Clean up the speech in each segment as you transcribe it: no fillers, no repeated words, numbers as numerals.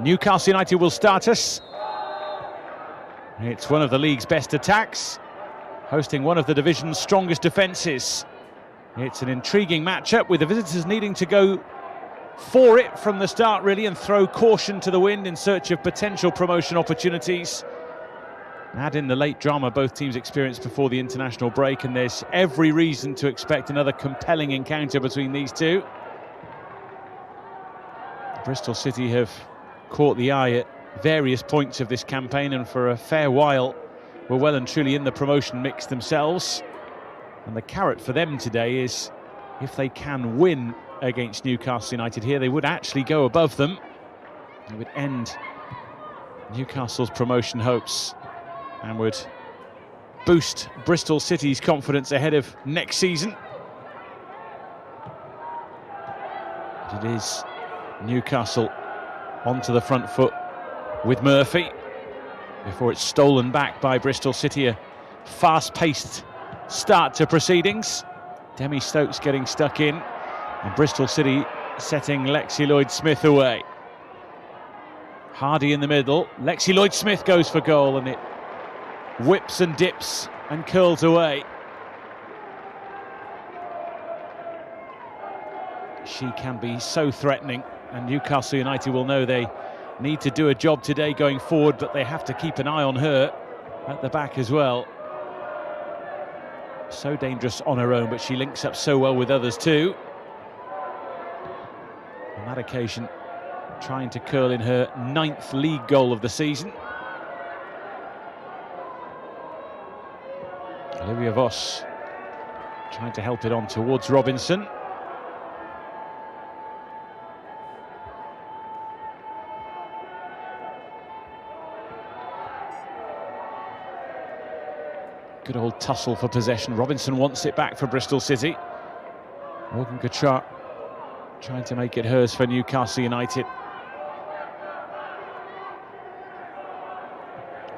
Newcastle United will start us. It's one of the league's best attacks, hosting one of the division's strongest defences. It's an intriguing matchup, with the visitors needing to go for it from the start, really, and throw caution to the wind in search of potential promotion opportunities. Add in the late drama both teams experienced before the international break, and there's every reason to expect another compelling encounter between these two. Bristol City have caught the eye at various points of this campaign, and for a fair while were well and truly in the promotion mix themselves. And the carrot for them today is, if they can win against Newcastle United here, they would actually go above them. It would end Newcastle's promotion hopes and would boost Bristol City's confidence ahead of next season. But it is Newcastle onto the front foot with Murphy before it's stolen back by Bristol City. A fast-paced start to proceedings. Demi Stokes getting stuck in, and Bristol City setting Lexi Lloyd-Smith away. Hardy in the middle. Lexi Lloyd-Smith goes for goal, and it whips and dips and curls away. She can be so threatening, and Newcastle United will know they need to do a job today going forward, but they have to keep an eye on her at the back as well. So dangerous on her own, but she links up so well with others too. On that occasion, trying to curl in her 9th league goal of the season. Olivia Voss trying to help it on towards Robinson. Good old tussle for possession. Robinson wants it back for Bristol City. Morgan Kachar trying to make it hers for Newcastle United.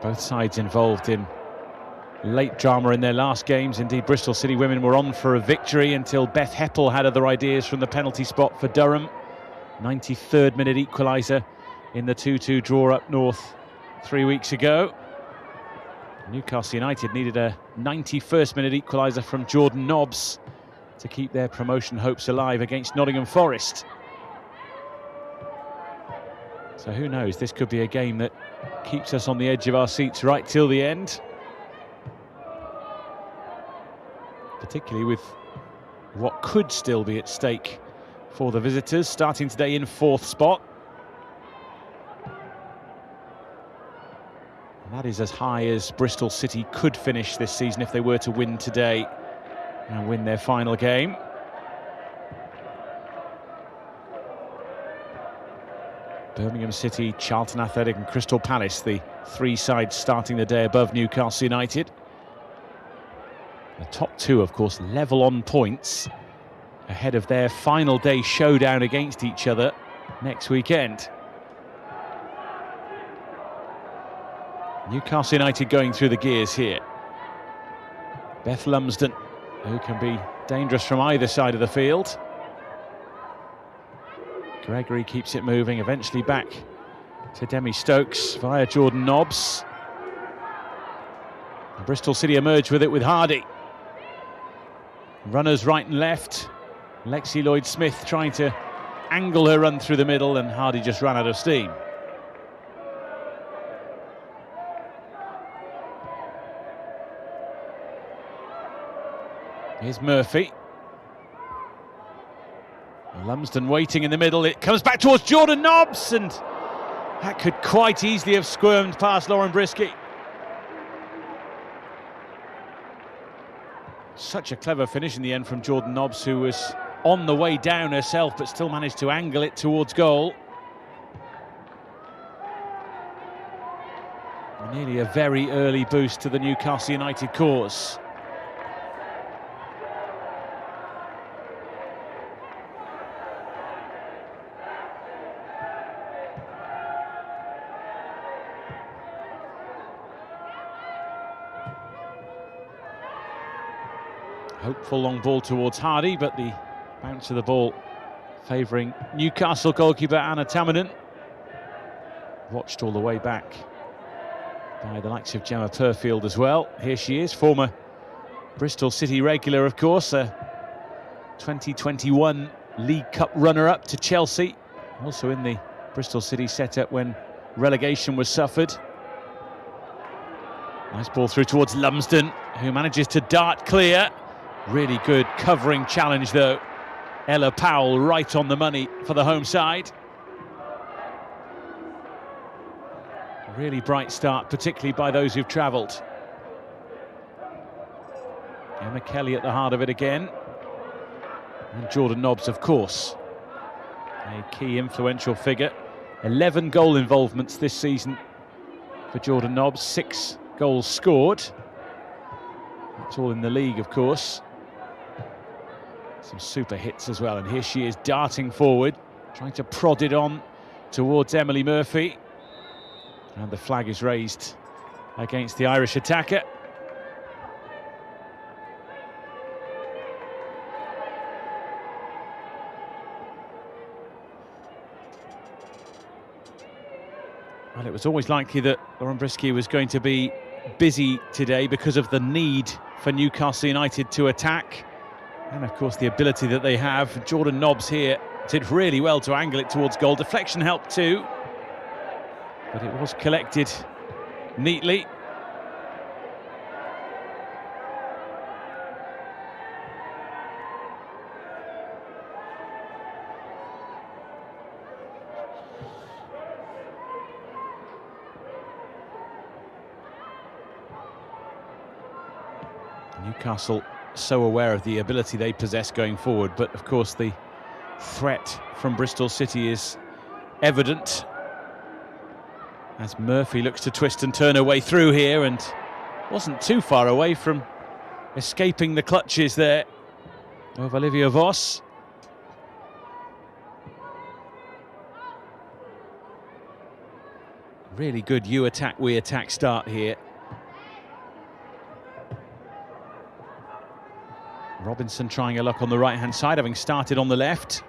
Both sides involved in late drama in their last games. Indeed, Bristol City women were on for a victory until Beth Heppel had other ideas from the penalty spot for Durham. 93rd minute equaliser in the 2-2 draw up north 3 weeks ago. Newcastle United needed a 91st minute equaliser from Jordan Nobbs to keep their promotion hopes alive against Nottingham Forest. So who knows, this could be a game that keeps us on the edge of our seats right till the end. Particularly with what could still be at stake for the visitors, starting today in 4th spot. And that is as high as Bristol City could finish this season if they were to win today and win their final game. Birmingham City, Charlton Athletic and Crystal Palace, the 3 sides starting the day above Newcastle United. The top 2, of course, level on points ahead of their final day showdown against each other next weekend. Newcastle United going through the gears here. Beth Lumsden, who can be dangerous from either side of the field. Gregory keeps it moving, eventually back to Demi Stokes via Jordan Nobbs. And Bristol City emerge with it with Hardy. Runners right and left. Lexi Lloyd-Smith trying to angle her run through the middle, and Hardy just ran out of steam. Here's Murphy. Lumsden waiting in the middle. It comes back towards Jordan Nobbs, and that could quite easily have squirmed past Lauren Brisky. Such a clever finish in the end from Jordan Nobbs, who was on the way down herself but still managed to angle it towards goal. Nearly a very early boost to the Newcastle United cause. Hopeful long ball towards Hardy, but the bounce of the ball favouring Newcastle goalkeeper Anna Tamanen. watched all the way back by the likes of Gemma Purfield as well. Here she is, former Bristol City regular, of course, a 2021 League Cup runner-up to Chelsea, also in the Bristol City setup when relegation was suffered. Nice ball through towards Lumsden, who manages to dart clear. Really good covering challenge though. Ella Powell right on the money for the home side. Really bright start, particularly by those who've travelled. Emma Kelly at the heart of it again. And Jordan Nobbs, of course, a key influential figure. 11 goal involvements this season for Jordan Nobbs, 6 goals scored. That's all in the league, of course. Some super hits as well, and here she is darting forward, trying to prod it on towards Emily Murphy. And the flag is raised against the Irish attacker. Well, it was always likely that Lauren Brisky was going to be busy today because of the need for Newcastle United to attack. And of course the ability that they have. Jordan Nobbs here did really well to angle it towards goal. Deflection helped too, but it was collected neatly. Newcastle so aware of the ability they possess going forward, but of course the threat from Bristol City is evident as Murphy looks to twist and turn her way through here, and wasn't too far away from escaping the clutches there of Olivia Voss. Really good you attack, we attack start here. Robinson trying her luck on the right-hand side, having started on the left.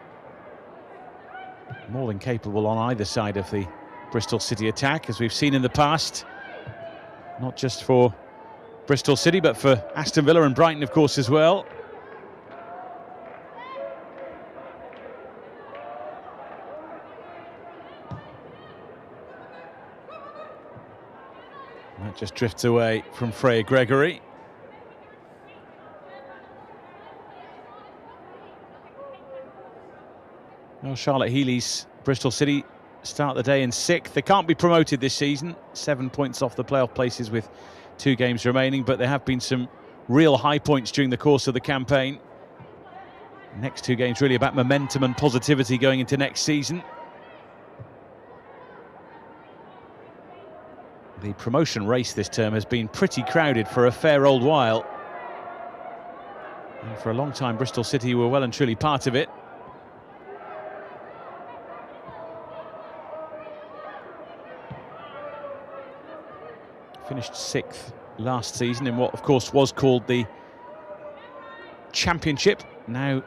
More than capable on either side of the Bristol City attack, as we've seen in the past. Not just for Bristol City, but for Aston Villa and Brighton, of course, as well. And that just drifts away from Freya Gregory. Well, Charlotte Healy's Bristol City start the day in 6th. They can't be promoted this season, 7 points off the playoff places with 2 games remaining, but there have been some real high points during the course of the campaign. Next 2 games really about momentum and positivity going into next season. The promotion race this term has been pretty crowded for a fair old while. And for a long time, Bristol City were well and truly part of it. Finished 6th last season in what, of course, was called the Championship, now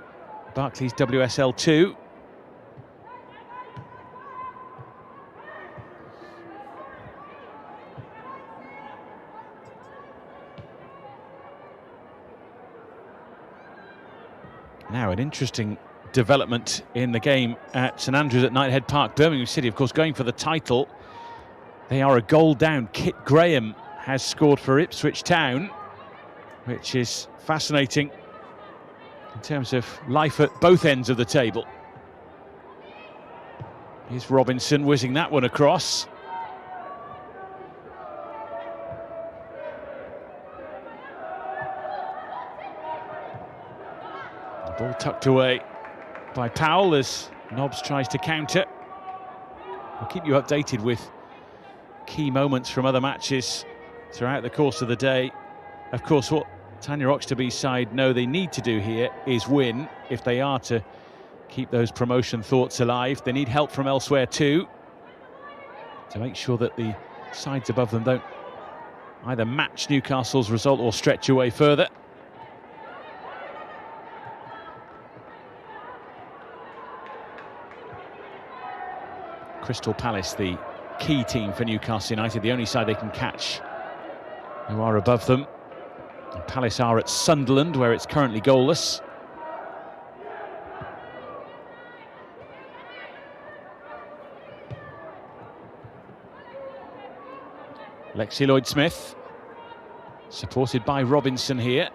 Barclays WSL 2. Now an interesting development in the game at St Andrews at Knighthead Park. Birmingham City, of course, going for the title. They are a goal down. Kit Graham has scored for Ipswich Town, which is fascinating in terms of life at both ends of the table. Here's Robinson whizzing that one across. The ball tucked away by Powell as Nobbs tries to counter. We'll keep you updated with key moments from other matches throughout the course of the day. Of course, what Tanya Oxtoby's side know they need to do here is win if they are to keep those promotion thoughts alive. They need help from elsewhere too, to make sure that the sides above them don't either match Newcastle's result or stretch away further. Crystal Palace, the key team for Newcastle United, the only side they can catch who are above them. And Palace are at Sunderland, where it's currently goalless. Lexi Lloyd-Smith, supported by Robinson here,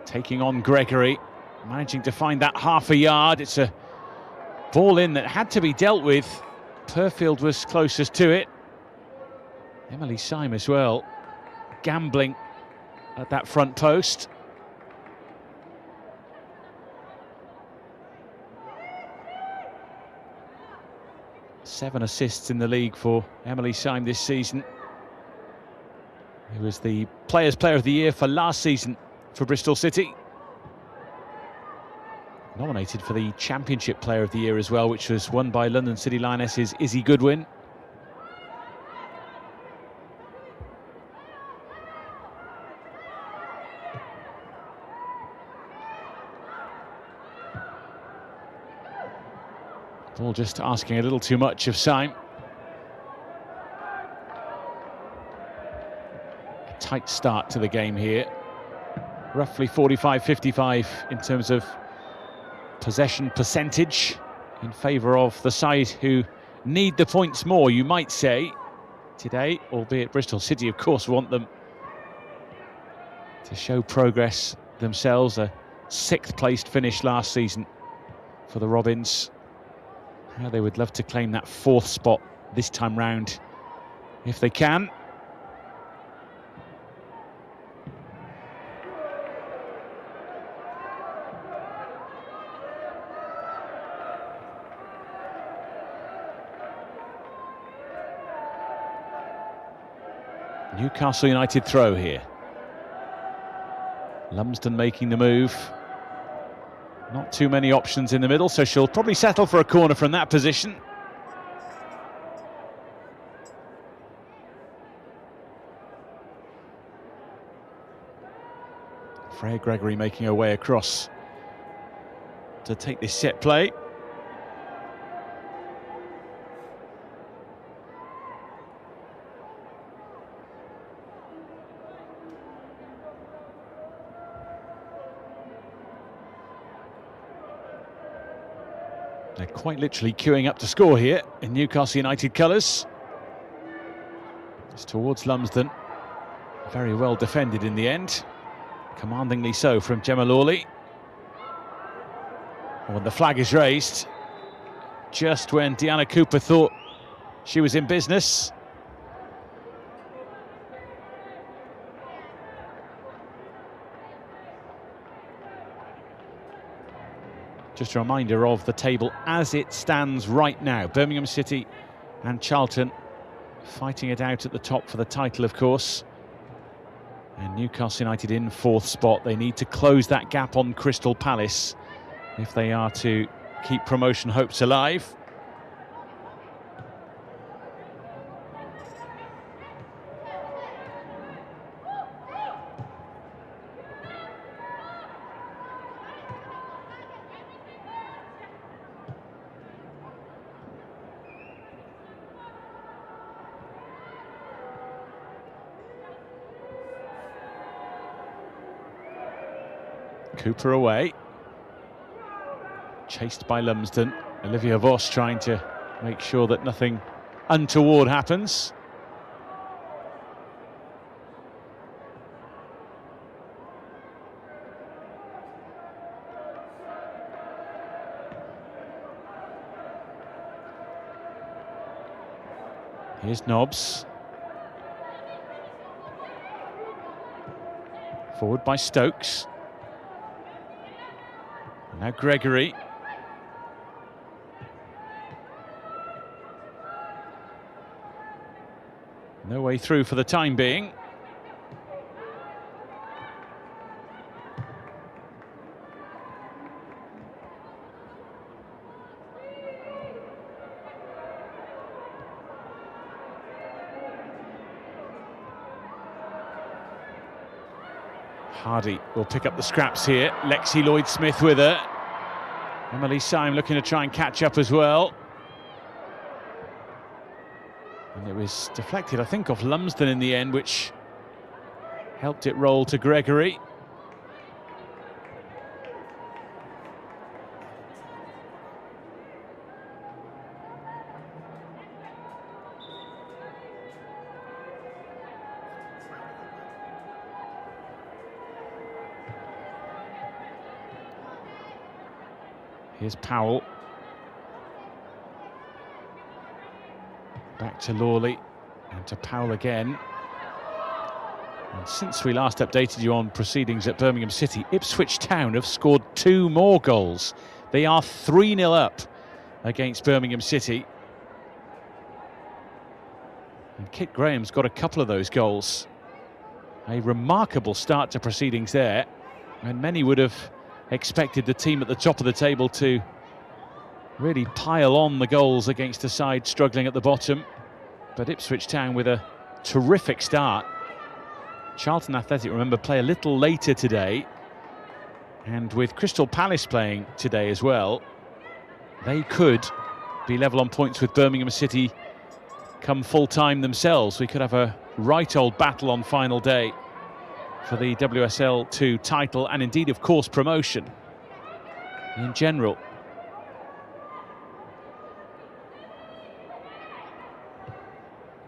taking on Gregory, managing to find that half a yard. It's a ball in that had to be dealt with. Purfield was closest to it. Emily Syme as well, gambling at that front post. Seven assists in the league for Emily Syme this season. He was the Players' Player of the Year for last season for Bristol City. Nominated for the Championship Player of the Year as well, which was won by London City Lionesses' Izzy Goodwin. Ball just asking a little too much of Syme. A tight start to the game here. Roughly 45-55 in terms of possession percentage in favour of the side who need the points more, you might say, today, albeit Bristol City, of course, want them to show progress themselves. A sixth-placed finish last season for the Robins. How they would love to claim that fourth spot this time round, if they can. Newcastle United throw here. Lumsden making the move. Not too many options in the middle, so she'll probably settle for a corner from that position. Freya Gregory making her way across to take this set play. They're quite literally queuing up to score here in Newcastle United colours. It's towards Lumsden. Very well defended in the end. Commandingly so from Gemma Lawley. When the flag is raised, just when Deanna Cooper thought she was in business. Just a reminder of the table as it stands right now. Birmingham City and Charlton fighting it out at the top for the title, of course. And Newcastle United in fourth spot. They need to close that gap on Crystal Palace if they are to keep promotion hopes alive. Cooper away, chased by Lumsden. Olivia Voss trying to make sure that nothing untoward happens. Here's Nobbs. Forward by Stokes. Now Gregory. No way through for the time being. Hardy will pick up the scraps here. Lexi Lloyd-Smith with her. Emily Syme looking to try and catch up as well. And it was deflected, I think, off Lumsden in the end, which helped it roll to Gregory. Here's Powell. Back to Lawley and to Powell again. And since we last updated you on proceedings at Birmingham City, Ipswich Town have scored 2 more goals. They are 3-0 up against Birmingham City. And Kit Graham's got a couple of those goals. A remarkable start to proceedings there. And many would have expected the team at the top of the table to really pile on the goals against a side struggling at the bottom. But Ipswich Town with a terrific start. Charlton Athletic, remember, play a little later today. And with Crystal Palace playing today as well, they could be level on points with Birmingham City come full time themselves. We could have a right old battle on final day for the WSL 2 title and indeed, of course, promotion in general.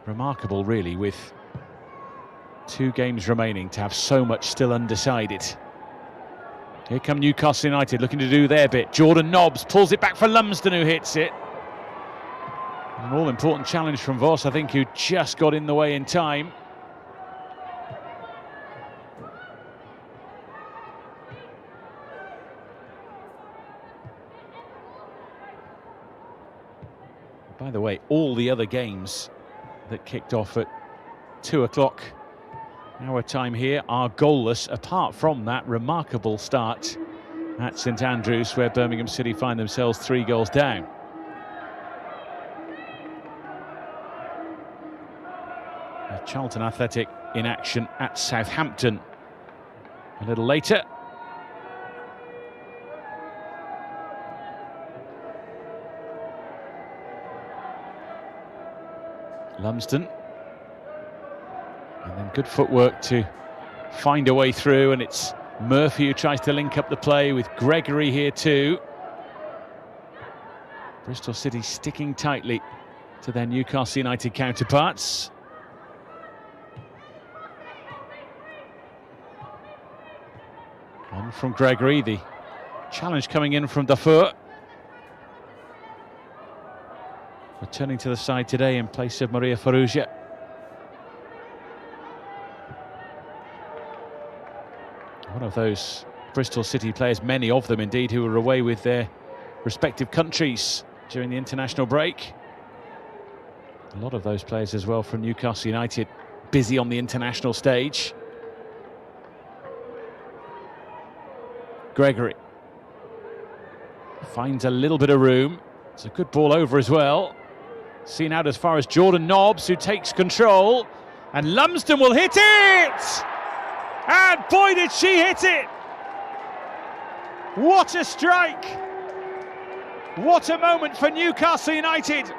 Remarkable, really, with 2 games remaining to have so much still undecided. Here come Newcastle United looking to do their bit. Jordan Nobbs pulls it back for Lumsden, who hits it. An all-important challenge from Voss, I think, who just got in the way in time. By the way, all the other games that kicked off at 2 o'clock our time here are goalless, apart from that remarkable start at St Andrews, where Birmingham City find themselves 3 goals down. Charlton Athletic in action at Southampton a little later. Lumsden, and then good footwork to find a way through, and it's Murphy who tries to link up the play with Gregory here too. Bristol City sticking tightly to their Newcastle United counterparts. On from Gregory, the challenge coming in from Dufour. Returning to the side today in place of Maria Farrugia. One of those Bristol City players, many of them indeed, who were away with their respective countries during the international break. A lot of those players as well from Newcastle United, busy on the international stage. Gregory finds a little bit of room. It's a good ball over as well. Seen out as far as Jordan Nobbs, who takes control. And Lumsden will hit it! And boy, did she hit it! What a strike! What a moment for Newcastle United,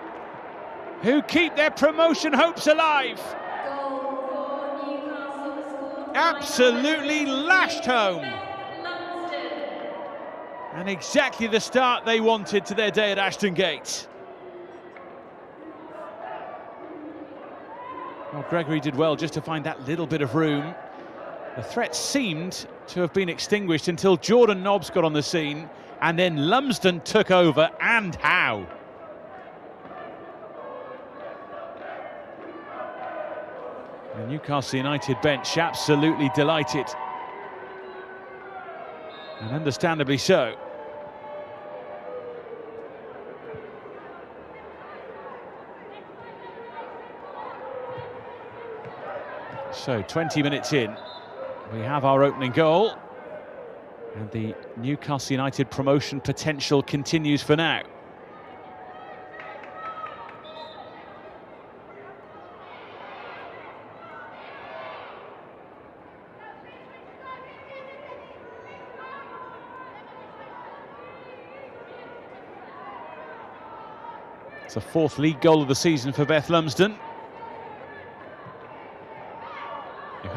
who keep their promotion hopes alive. Absolutely lashed home. And exactly the start they wanted to their day at Ashton Gate. Well, Gregory did well just to find that little bit of room. The threat seemed to have been extinguished until Jordan Nobbs got on the scene, and then Lumsden took over, and how? The Newcastle United bench absolutely delighted, and understandably so. So 20 minutes in, we have our opening goal, and the Newcastle United promotion potential continues for now. It's the 4th league goal of the season for Beth Lumsden.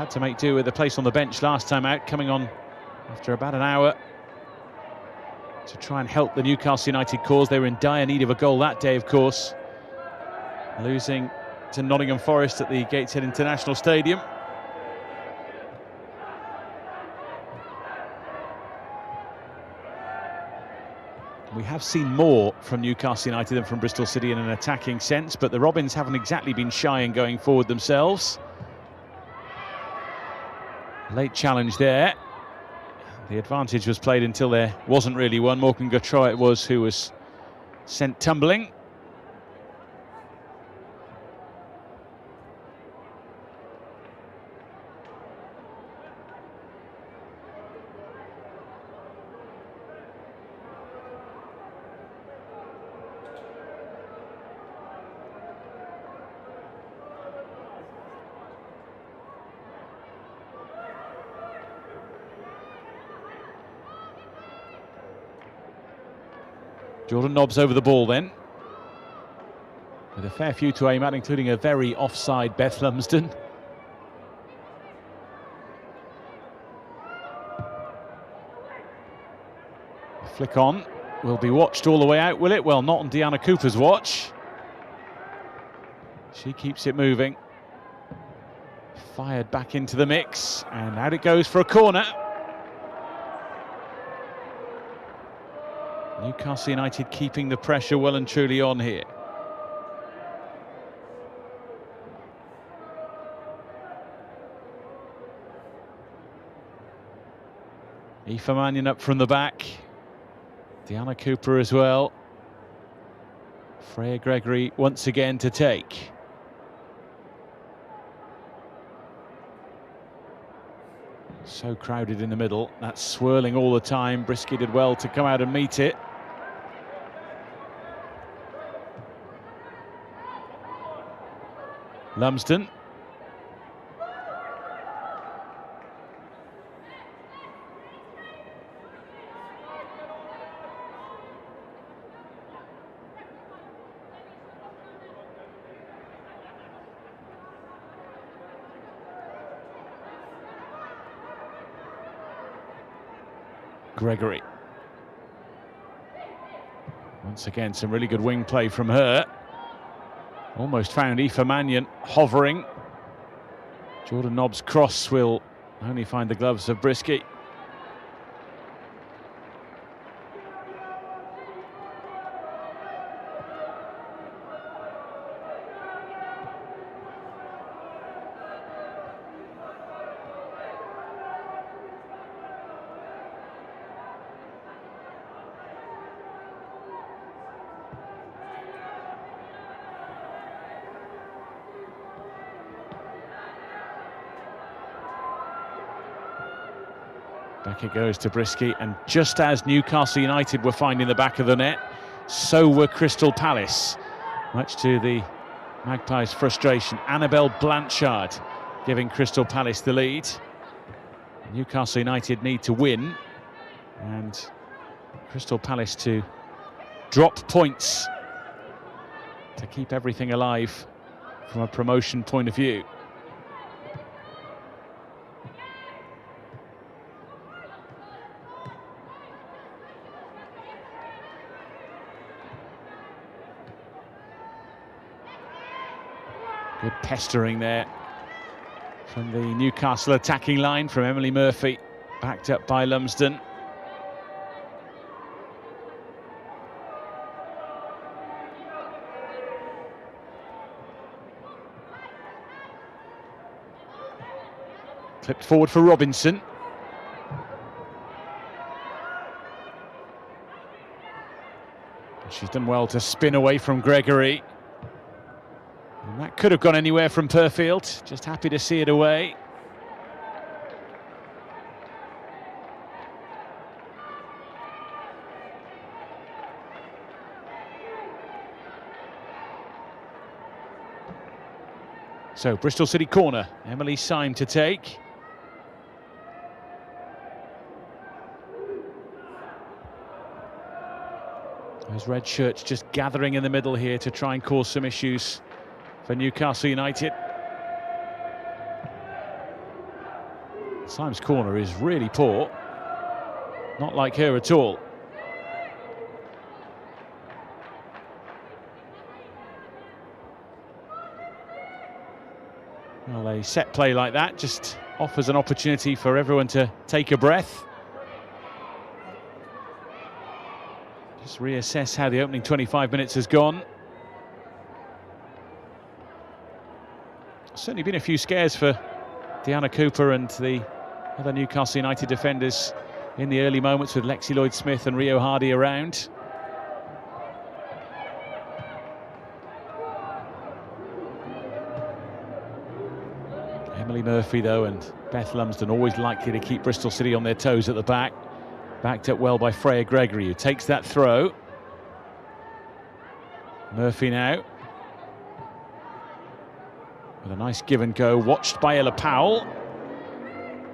had to make do with the place on the bench last time out, coming on after about an hour to try and help the Newcastle United cause. They were in dire need of a goal that day, of course, losing to Nottingham Forest at the Gateshead International Stadium. We have seen more from Newcastle United than from Bristol City in an attacking sense, but the Robins haven't exactly been shy in going forward themselves. Late challenge there. The advantage was played until there wasn't really one. Morgan Gautreau it was who was sent tumbling. Jordan Nobbs over the ball then, with a fair few to aim at, including a very offside Beth Lumsden. Flick on, will be watched all the way out, will it? Well, not on Deanna Cooper's watch. She keeps it moving. Fired back into the mix, and out it goes for a corner. Newcastle United keeping the pressure well and truly on here. Aoife Mannion up from the back. Deanna Cooper as well. Freya Gregory once again to take. So crowded in the middle. That's swirling all the time. Brisky did well to come out and meet it. Lumsden. Gregory. Once again, some really good wing play from her. Almost found Aoife Mannion hovering. Jordan Nobbs' cross will only find the gloves of Brisky. Back it goes to Brisky, and just as Newcastle United were finding the back of the net, so were Crystal Palace. Much to the Magpies' frustration, Annabelle Blanchard giving Crystal Palace the lead. Newcastle United need to win, and Crystal Palace to drop points to keep everything alive from a promotion point of view. Good pestering there from the Newcastle attacking line from Emily Murphy, backed up by Lumsden. Clipped forward for Robinson. She's done well to spin away from Gregory. And that could have gone anywhere from Purfield. Just happy to see it away. So Bristol City corner. Emily Syme to take. Those red shirts just gathering in the middle here to try and cause some issues for Newcastle United. Syme's corner is really poor. Not like her at all. Well, a set play like that just offers an opportunity for everyone to take a breath. Just reassess how the opening 25 minutes has gone. Certainly been a few scares for Deanna Cooper and the other Newcastle United defenders in the early moments, with Lexi Lloyd-Smith and Rio Hardy around. Emily Murphy, though, and Beth Lumsden always likely to keep Bristol City on their toes at the back. Backed up well by Freya Gregory, who takes that throw. Murphy now. With a nice give and go, watched by Ella Powell.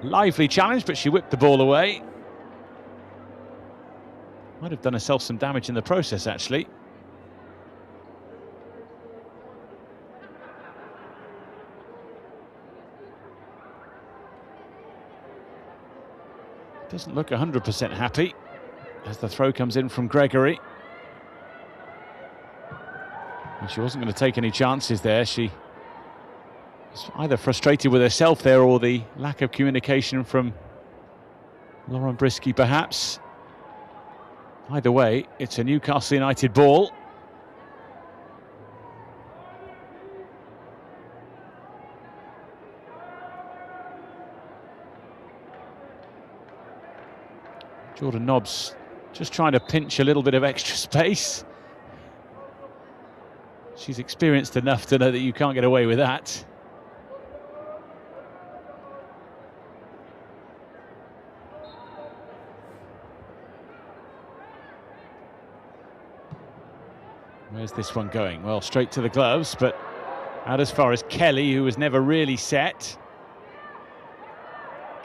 Lively challenge, but she whipped the ball away. Might have done herself some damage in the process, actually. Doesn't look 100% happy as the throw comes in from Gregory. And she wasn't going to take any chances there. She was either frustrated with herself there or the lack of communication from Lauren Brisky, perhaps. Either way, it's a Newcastle United ball. Jordan Nobbs just trying to pinch a little bit of extra space. She's experienced enough to know that you can't get away with that. Where's this one going? Well, straight to the gloves, but out as far as Kelly, who was never really set.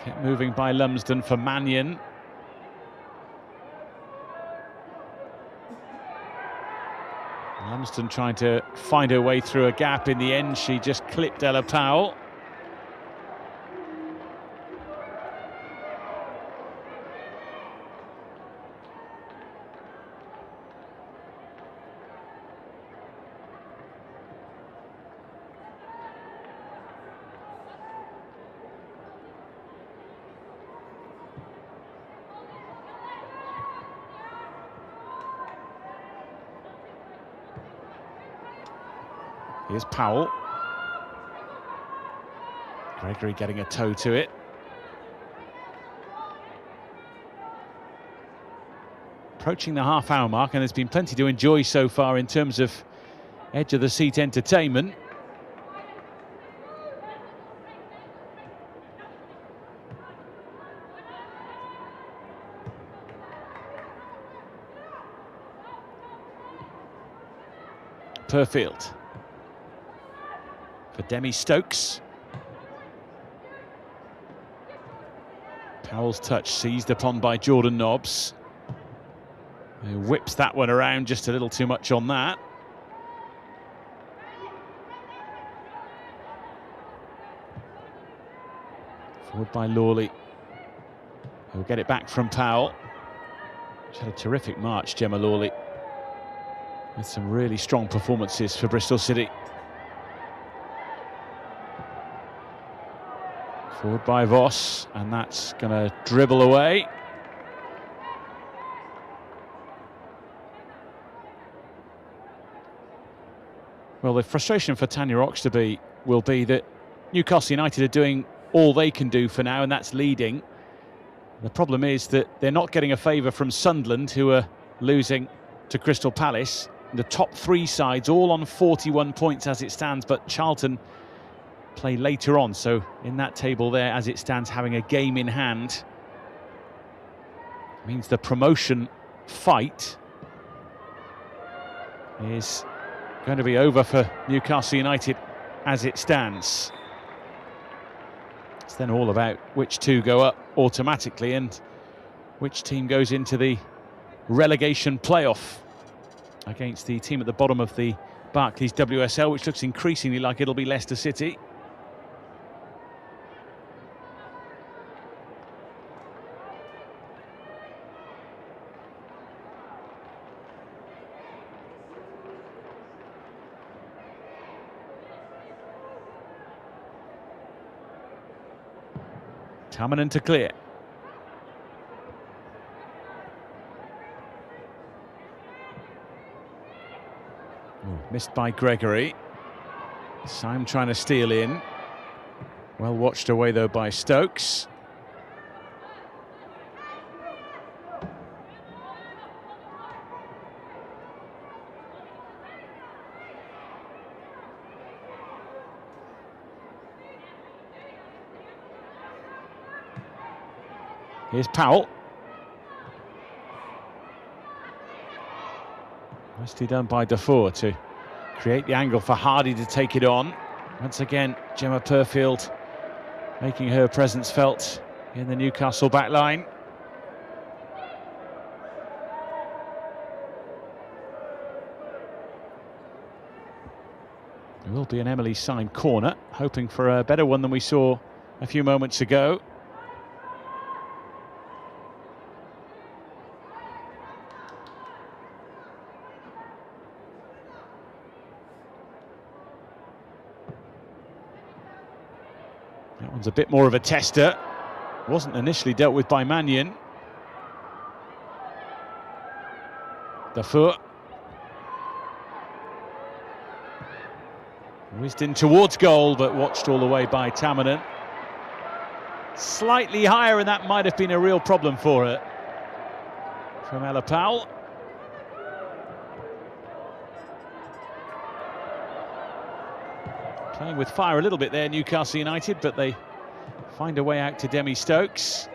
Kept moving by Lumsden for Mannion. Lumsden trying to find her way through a gap. In the end, she just clipped Ella Powell. Here's Powell. Gregory getting a toe to it. Approaching the half-hour mark, and there's been plenty to enjoy so far in terms of edge-of-the-seat entertainment. Perfield. For Demi Stokes. Powell's touch seized upon by Jordan Nobbs, who whips that one around just a little too much on that. Forward by Lawley, who'll get it back from Powell. She had a terrific march, Gemma Lawley, with some really strong performances for Bristol City. Forward by Voss, and that's going to dribble away. Well, the frustration for Tanya Oxtoby will be that Newcastle United are doing all they can do for now, and that's leading. The problem is that they're not getting a favour from Sunderland, who are losing to Crystal Palace. The top three sides all on 41 points as it stands, but Charlton play later on, so in that table there as it stands, having a game in hand means the promotion fight is going to be over for Newcastle United as it stands. It's then all about which two go up automatically and which team goes into the relegation playoff against the team at the bottom of the Barclays WSL, which looks increasingly like it'll be Leicester City. Tamanen to clear. Missed by Gregory. Syme trying to steal in. Well watched away though by Stokes. Here's Powell. Nicely done by Dufour to create the angle for Hardy to take it on. Once again, Gemma Purfield making her presence felt in the Newcastle back line. There will be an Emily Syme corner, hoping for a better one than we saw a few moments ago. That one's a bit more of a tester. Wasn't initially dealt with by Mannion. Dufour. Whizzed in towards goal, but watched all the way by Tamanen. Slightly higher, and that might have been a real problem for her. From Ella Powell. Playing with fire a little bit there, Newcastle United, but they find a way out to Demi Stokes.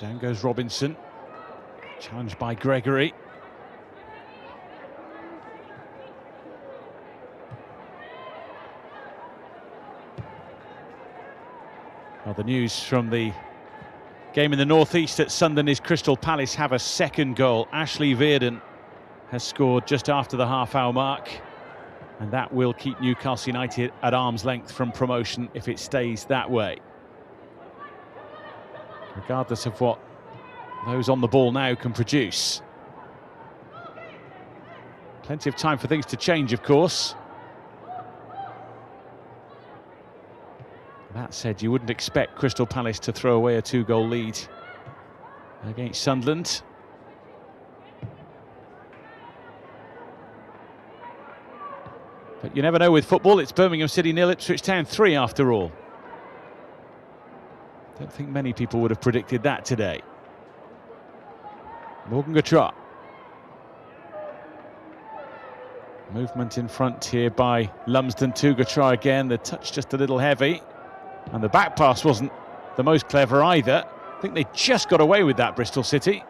Down goes Robinson. Challenged by Gregory. Well, the news from the game in the northeast at Sunderland is Crystal Palace have a second goal. Ashley Veerden has scored just after the half-hour mark, and that will keep Newcastle United at arm's length from promotion if it stays that way. Regardless of what those on the ball now can produce. Plenty of time for things to change, of course. That said, you wouldn't expect Crystal Palace to throw away a two-goal lead against Sunderland. But you never know with football. It's Birmingham City 0, Ipswich Town 3 after all. Don't think many people would have predicted that today. Morgan Gautrat. Movement in front here by Lumsden to Gautrat again. The touch just a little heavy. And the back pass wasn't the most clever either. I think they just got away with that, Bristol City.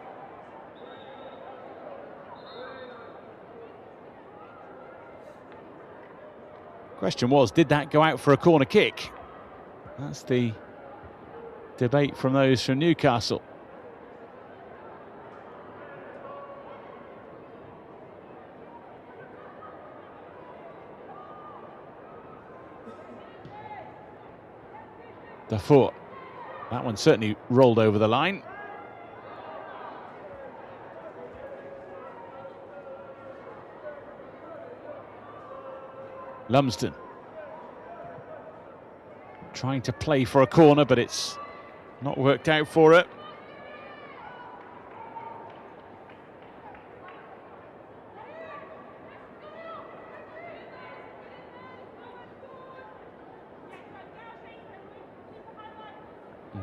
Question was, did that go out for a corner kick? That's the debate from those from Newcastle. Dufour. That one certainly rolled over the line. Lumsden. Trying to play for a corner, but it's not worked out for it.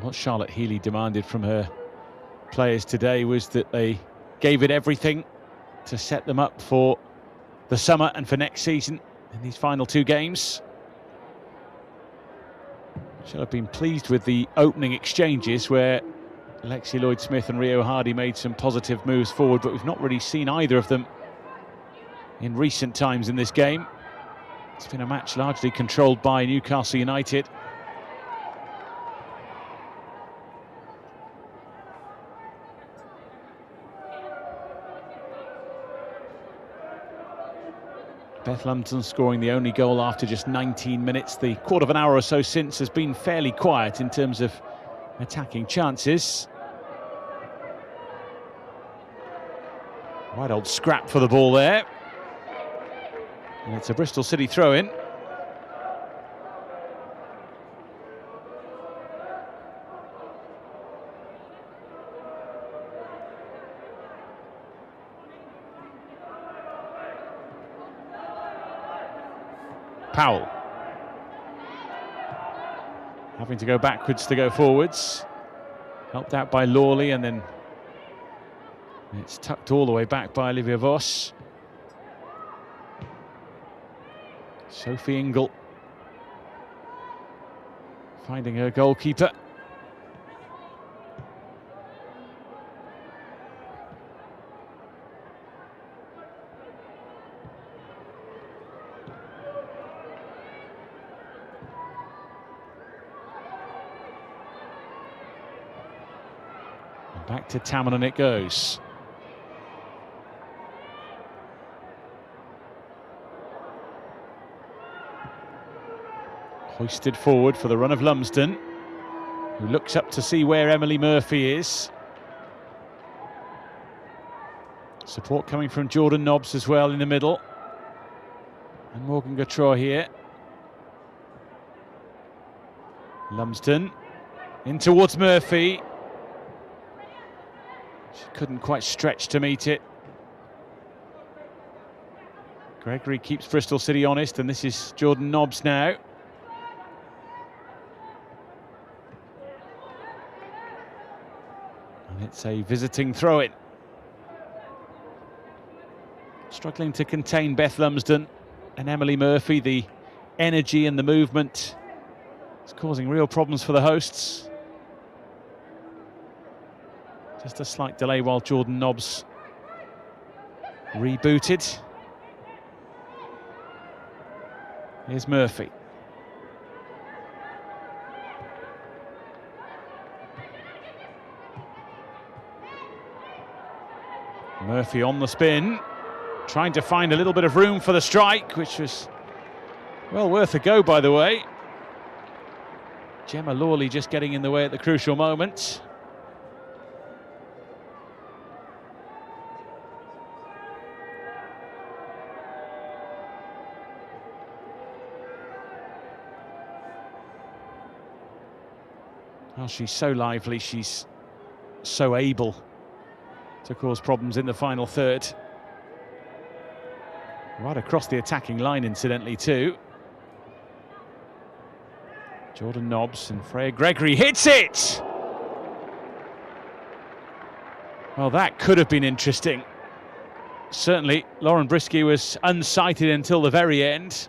What Charlotte Healy demanded from her players today was that they gave it everything to set them up for the summer and for next season in these final two games. She'll have been pleased with the opening exchanges where Lexi Lloyd-Smith and Rio Hardy made some positive moves forward, but we've not really seen either of them in recent times in this game. It's been a match largely controlled by Newcastle United. Beth Lumsden scoring the only goal after just 19 minutes. The quarter of an hour or so since has been fairly quiet in terms of attacking chances. Right old scrap for the ball there. And it's a Bristol City throw-in. Powell having to go backwards to go forwards, helped out by Lawley, and then it's tucked all the way back by Olivia Voss. Sophie Ingle finding her goalkeeper. Back to Tamman and it goes. Hoisted forward for the run of Lumsden, who looks up to see where Emily Murphy is. Support coming from Jordan Nobbs as well in the middle. And Morgan Gautreau here. Lumsden in towards Murphy. She couldn't quite stretch to meet it. Gregory keeps Bristol City honest, and this is Jordan Nobbs now. And it's a visiting throw-in. Struggling to contain Beth Lumsden and Emily Murphy. The energy and the movement is causing real problems for the hosts. Just a slight delay while Jordan Nobbs rebooted. Here's Murphy. Murphy on the spin, trying to find a little bit of room for the strike, which was well worth a go, by the way. Gemma Lawley just getting in the way at the crucial moment. Well, she's so lively, she's so able to cause problems in the final third. Right across the attacking line, incidentally, too. Jordan Nobbs and Freya Gregory hits it! Well, that could have been interesting. Certainly, Lauren Brisky was unsighted until the very end.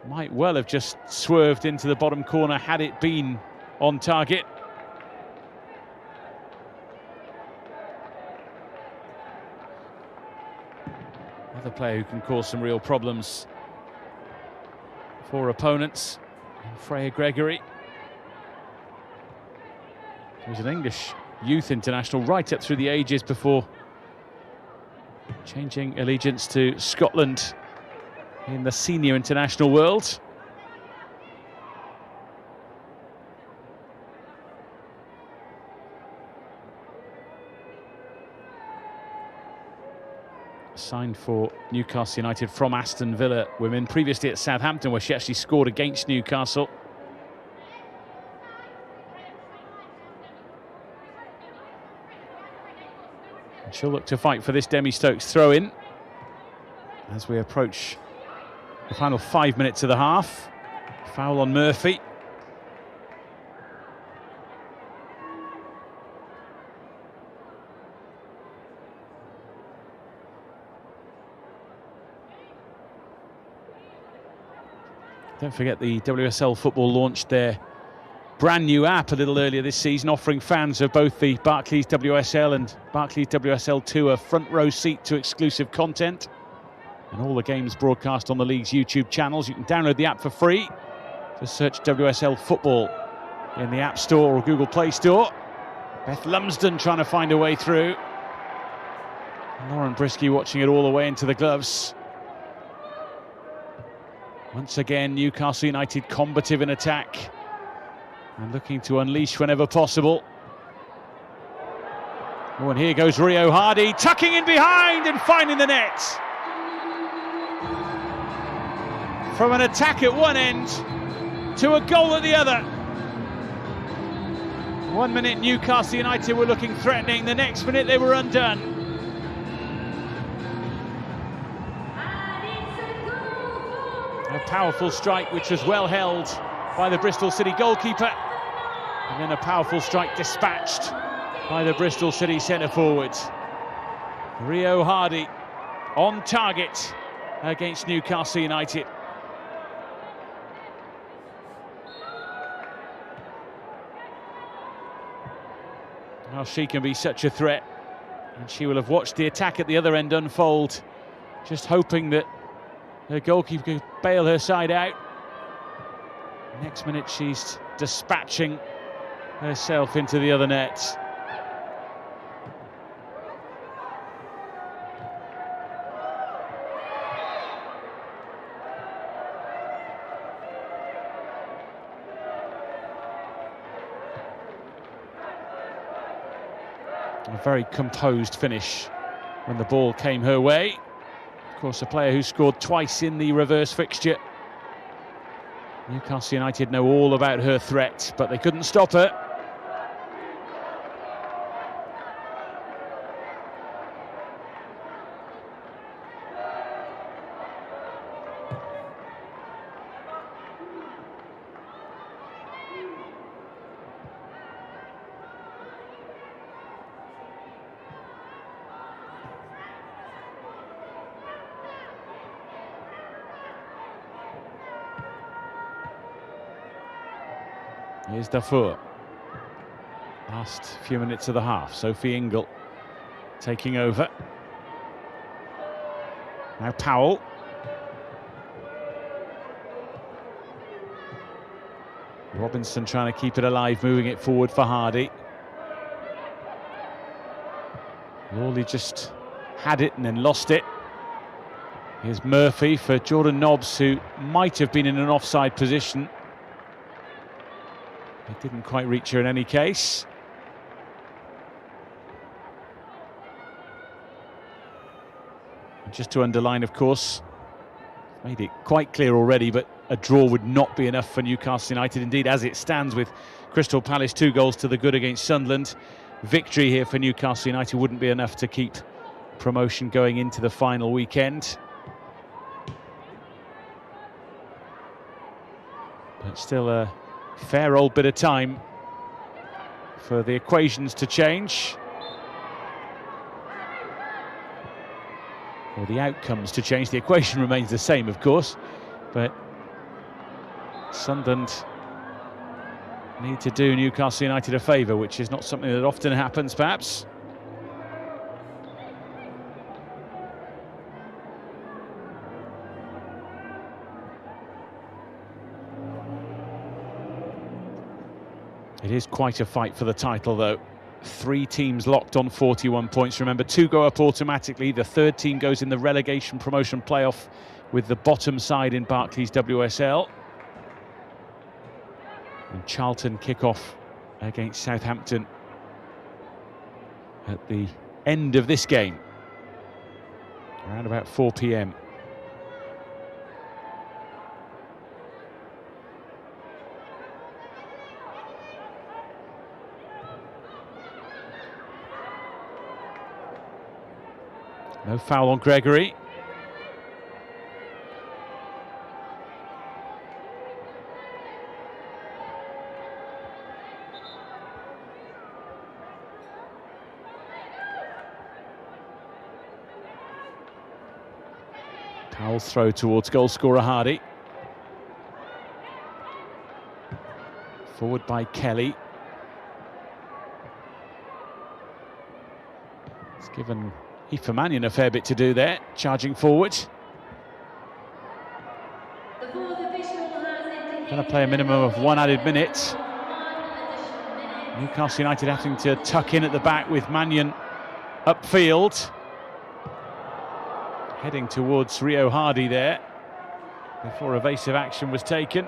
Might well have just swerved into the bottom corner had it been on target. Another player who can cause some real problems for opponents, Freya Gregory. He was an English youth international right up through the ages before changing allegiance to Scotland in the senior international world. Signed for Newcastle United from Aston Villa women, previously at Southampton, where she actually scored against Newcastle. And she'll look to fight for this Demi Stokes throw-in as we approach the final 5 minutes of the half. Foul on Murphy. Don't forget the WSL Football launched their brand new app a little earlier this season, offering fans of both the Barclays WSL and Barclays WSL 2 a front row seat to exclusive content. And all the games broadcast on the league's YouTube channels. You can download the app for free. Just search WSL Football in the App Store or Google Play Store. Beth Lumsden trying to find a way through. Lauren Brisky watching it all the way into the gloves Once again, Newcastle United combative in attack and looking to unleash whenever possible. Oh, and here goes Rio Hardy, tucking in behind and finding the net. From an attack at one end to a goal at the other. 1 minute Newcastle United were looking threatening, the next minute they were undone. A powerful strike which was well held by the Bristol City goalkeeper, and then a powerful strike dispatched by the Bristol City centre forward. Rio Hardy on target against Newcastle United. Well, she can be such a threat, and she will have watched the attack at the other end unfold, just hoping that her goalkeeper could bail her side out. Next minute she's dispatching herself into the other net. A very composed finish when the ball came her way. Of course, a player who scored twice in the reverse fixture. Newcastle United know all about her threat, but they couldn't stop her. Here's Dufour. Last few minutes of the half. Sophie Ingle taking over. Now Powell. Robinson trying to keep it alive, moving it forward for Hardy. Lawley just had it and then lost it. Here's Murphy for Jordan Nobbs, who might have been in an offside position. It didn't quite reach her in any case. And just to underline, of course, made it quite clear already, but a draw would not be enough for Newcastle United. Indeed, as it stands with Crystal Palace 2 goals to the good against Sunderland, victory here for Newcastle United wouldn't be enough to keep promotion going into the final weekend. But still a fair old bit of time for the equations to change, or the outcomes to change. The equation remains the same, of course, but Sunderland need to do Newcastle United a favour, which is not something that often happens, perhaps. It is quite a fight for the title, though. 3 teams locked on 41 points. Remember, 2 go up automatically. The 3rd team goes in the relegation promotion playoff with the bottom side in Barclays WSL. And Charlton kick off against Southampton at the end of this game, around about 4 p.m. No foul on Gregory. Powell's throw towards goalscorer Hardy. Forward by Kelly. It's given Aoife Mannion a fair bit to do there, charging forward. Going to play a minimum of 1 added minute. Newcastle United having to tuck in at the back with Mannion upfield. Heading towards Rio Hardy there. before evasive action was taken.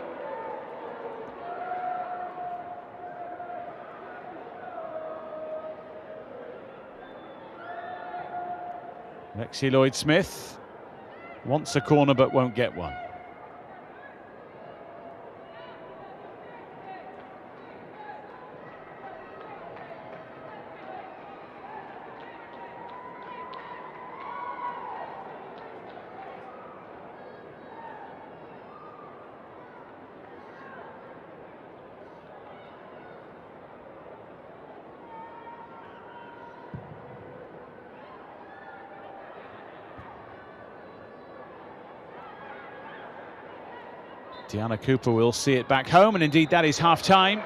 Lexi Lloyd-Smith wants a corner but won't get one. Deanna Cooper will see it back home, and indeed that is half-time.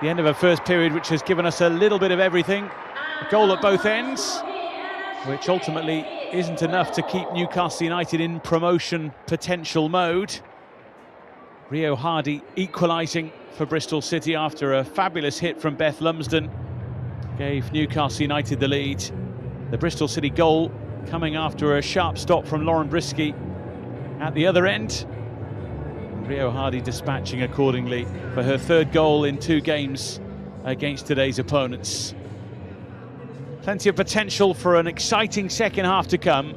The end of a first period which has given us a little bit of everything. A goal at both ends, which ultimately isn't enough to keep Newcastle United in promotion potential mode. Rio Hardy equalising for Bristol City after a fabulous hit from Beth Lumsden gave Newcastle United the lead. The Bristol City goal coming after a sharp stop from Lauren Brisky at the other end. Rio Hardy dispatching accordingly for her third goal in 2 games against today's opponents. Plenty of potential for an exciting second half to come.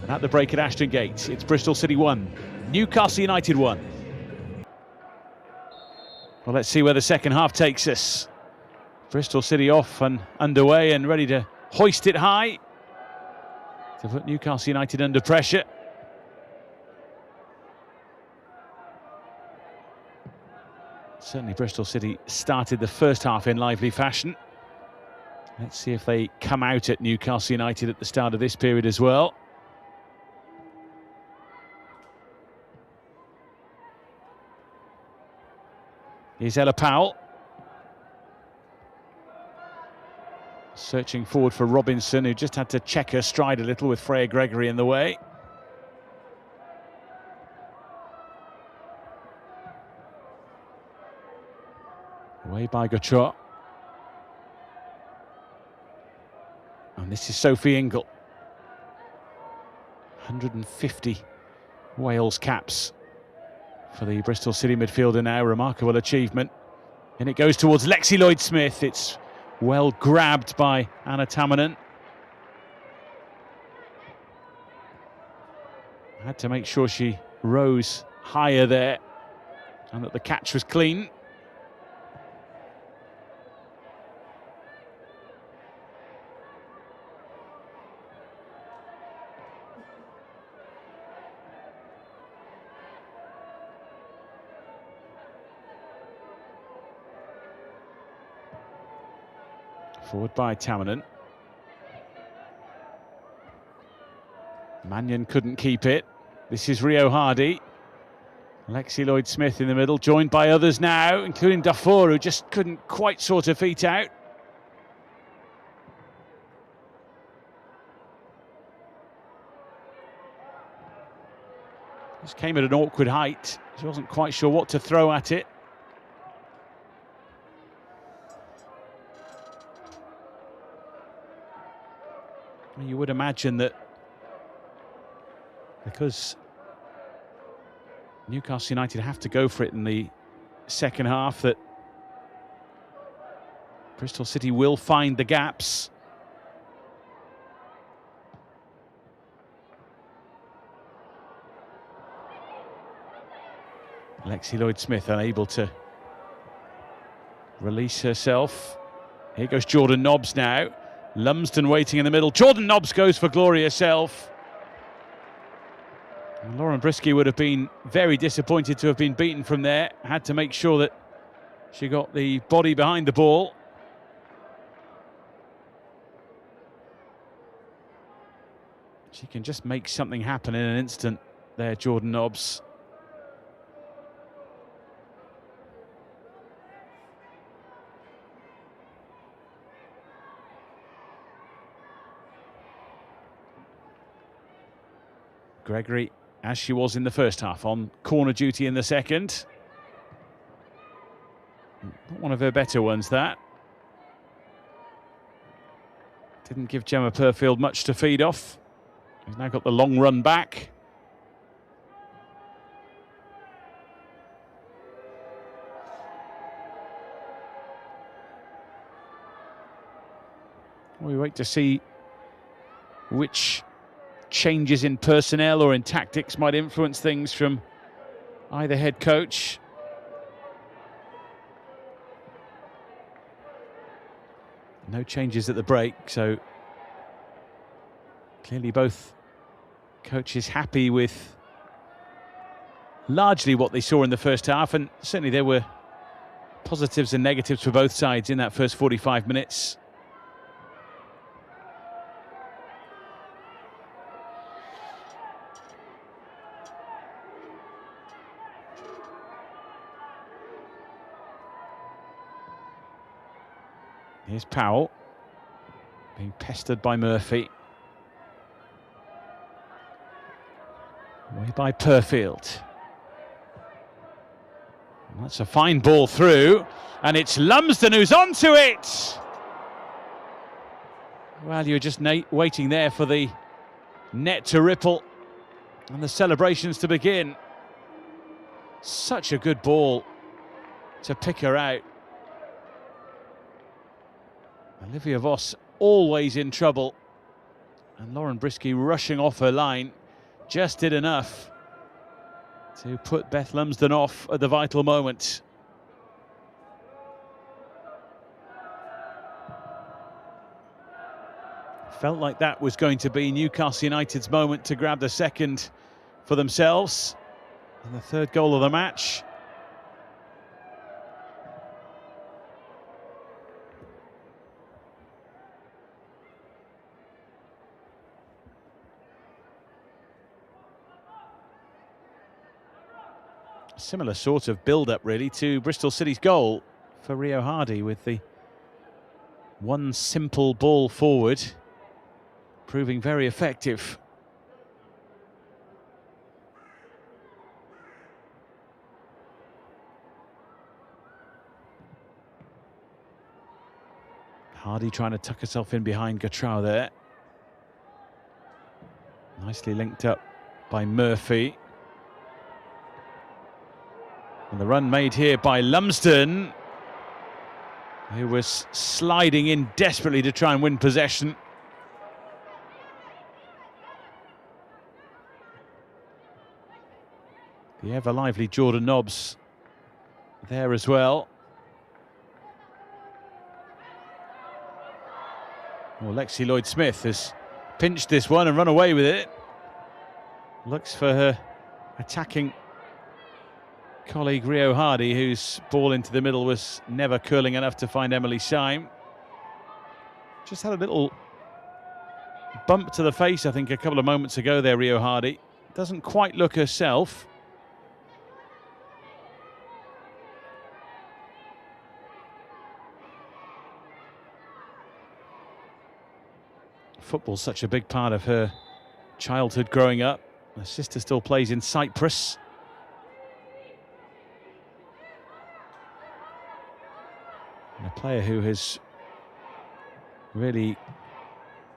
And at the break at Ashton Gate, it's Bristol City 1, Newcastle United 1. Well, let's see where the second half takes us. Bristol City off and underway and ready to hoist it high to put Newcastle United under pressure. Certainly Bristol City started the first half in lively fashion. Let's see if they come out at Newcastle United at the start of this period as well. Here's Ella Powell. Searching forward for Robinson, who just had to check her stride a little with Freya Gregory in the way. Away by Gautrat. And this is Sophie Ingle. 150 Wales caps for the Bristol City midfielder now. Remarkable achievement. And it goes towards Lexi Lloyd-Smith. It's well grabbed by Anna Tamanen. Had to make sure she rose higher there and that the catch was clean. Forward by Tamanen. Mannion couldn't keep it. This is Rio Hardy. Lexi Lloyd-Smith in the middle, joined by others now, including Dufour, who just couldn't quite sort her feet out. This came at an awkward height. She wasn't quite sure what to throw at it. You would imagine that because Newcastle United have to go for it in the second half, that Bristol City will find the gaps. Lexi Lloyd-Smith unable to release herself. Here goes Jordan Nobbs now. Lumsden waiting in the middle. Jordan Nobbs goes for Gloria Self. And Lauren Brisky would have been very disappointed to have been beaten from there. Had to make sure that she got the body behind the ball. She can just make something happen in an instant there, Jordan Nobbs. Gregory, as she was in the first half, on corner duty in the second. Not one of her better ones, that. Didn't give Gemma Purfield much to feed off. She's now got the long run back. We wait to see which changes in personnel or in tactics might influence things from either head coach. No changes at the break, so clearly both coaches happy with largely what they saw in the first half, and certainly there were positives and negatives for both sides in that first 45 minutes. Here's Powell being pestered by Murphy. Away by Purfield. And that's a fine ball through, and it's Lumsden who's onto it. Well, you're just waiting there for the net to ripple and the celebrations to begin. Such a good ball to pick her out. Olivia Voss always in trouble, and Lauren Brisky rushing off her line just did enough to put Beth Lumsden off at the vital moment. Felt like that was going to be Newcastle United's moment to grab the second for themselves and the third goal of the match. Similar sort of build-up, really, to Bristol City's goal for Rio Hardy, with the one simple ball forward proving very effective. Hardy trying to tuck herself in behind Gatrao there. Nicely linked up by Murphy. And the run made here by Lumsden, who was sliding in desperately to try and win possession. The ever lively Jordan Nobbs there as well. Well, Lexi Lloyd-Smith has pinched this one and run away with it. Looks for her attacking colleague Rio Hardy, whose ball into the middle was never curling enough to find Emily Syme. Just had a little bump to the face, I think, a couple of moments ago there, Rio Hardy. Doesn't quite look herself. Football's such a big part of her childhood growing up. Her sister still plays in Cyprus. And a player who has really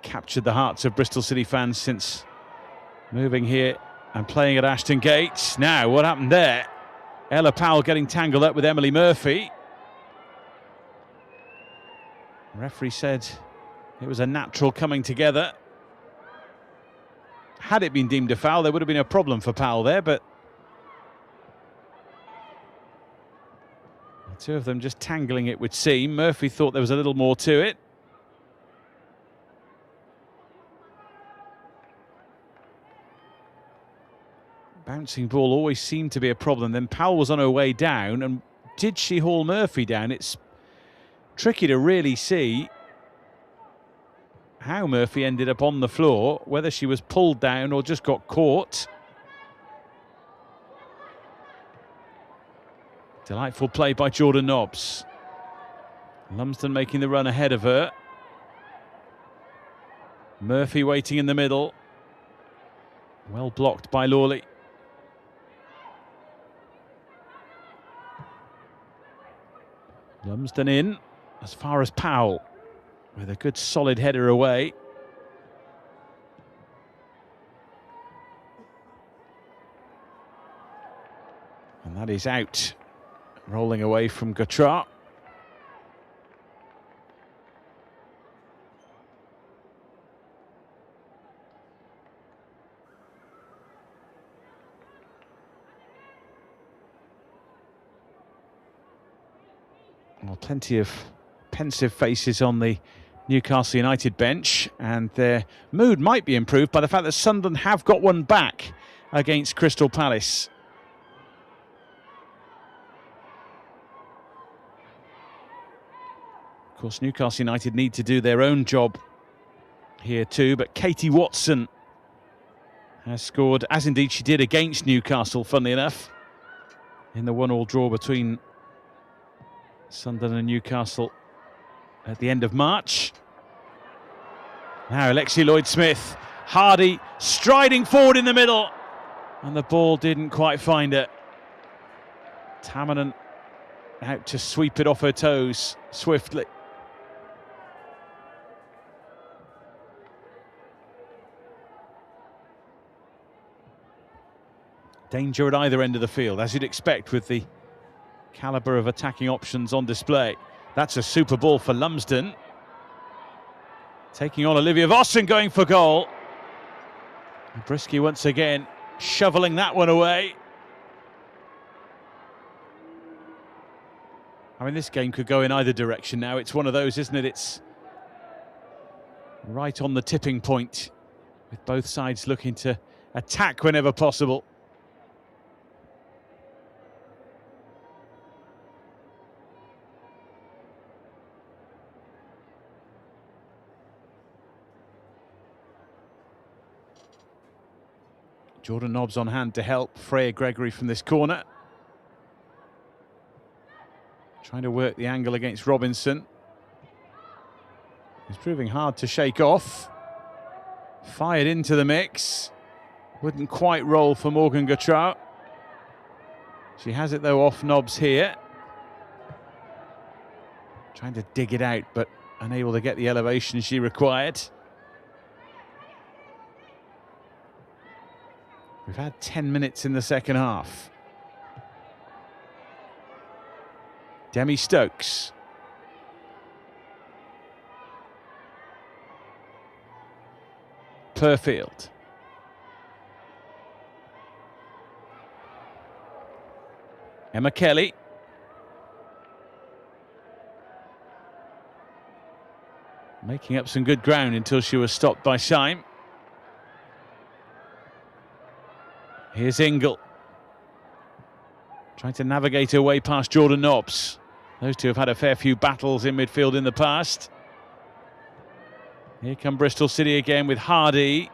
captured the hearts of Bristol City fans since moving here and playing at Ashton Gate. Now, what happened there? Ella Powell getting tangled up with Emily Murphy. The referee said it was a natural coming together. Had it been deemed a foul, there would have been a problem for Powell there, but the two of them just tangling, it would seem. Murphy thought there was a little more to it. Bouncing ball always seemed to be a problem. Then Powell was on her way down, and did she haul Murphy down? It's tricky to really see how Murphy ended up on the floor, whether she was pulled down or just got caught. Delightful play by Jordan Nobbs. Lumsden making the run ahead of her. Murphy waiting in the middle. Well blocked by Lawley. Lumsden in as far as Powell, with a good solid header away. And that is out, rolling away from Gautrat. Well, plenty of pensive faces on the Newcastle United bench, and their mood might be improved by the fact that Sunderland have got one back against Crystal Palace. Of course, Newcastle United need to do their own job here too, but Katie Watson has scored, as indeed she did against Newcastle, funnily enough, in the 1-1 draw between Sunderland and Newcastle at the end of March. Now Alexi Lloyd-Smith, Hardy striding forward in the middle, and the ball didn't quite find her. Tamanen out to sweep it off her toes swiftly. Danger at either end of the field, as you'd expect with the calibre of attacking options on display. That's a super ball for Lumsden. Taking on Olivia Vossen, going for goal. And Brisky once again shoveling that one away. I mean, this game could go in either direction now. It's one of those, isn't it? It's right on the tipping point, with both sides looking to attack whenever possible. Jordan Nobbs on hand to help Freya Gregory from this corner. Trying to work the angle against Robinson. It's proving hard to shake off. Fired into the mix. Wouldn't quite roll for Morgan Gautrat. She has it though off Nobbs here. Trying to dig it out, but unable to get the elevation she required. We've had 10 minutes in the second half. Demi Stokes. Purfield. Emma Kelly. Making up some good ground until she was stopped by Syme. Here's Ingle. Trying to navigate her way past Jordan Nobbs. Those two have had a fair few battles in midfield in the past. Here come Bristol City again with Hardy.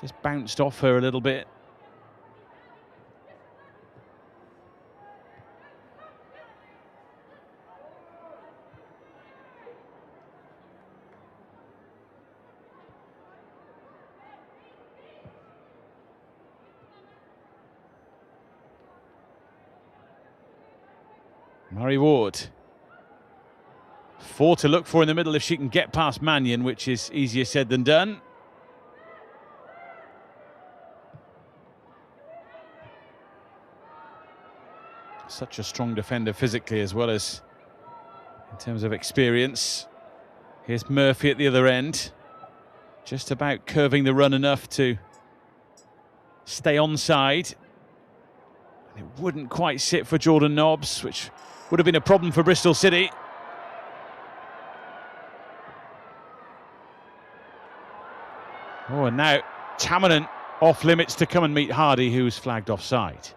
Just bounced off her a little bit. Murray Ward. 4 to look for in the middle if she can get past Mannion, which is easier said than done. Such a strong defender physically as well as in terms of experience. Here's Murphy at the other end. Just about curving the run enough to stay onside. And it wouldn't quite sit for Jordan Nobbs, which would have been a problem for Bristol City. Oh, and now Tamanen off limits to come and meet Hardy, who's flagged offside.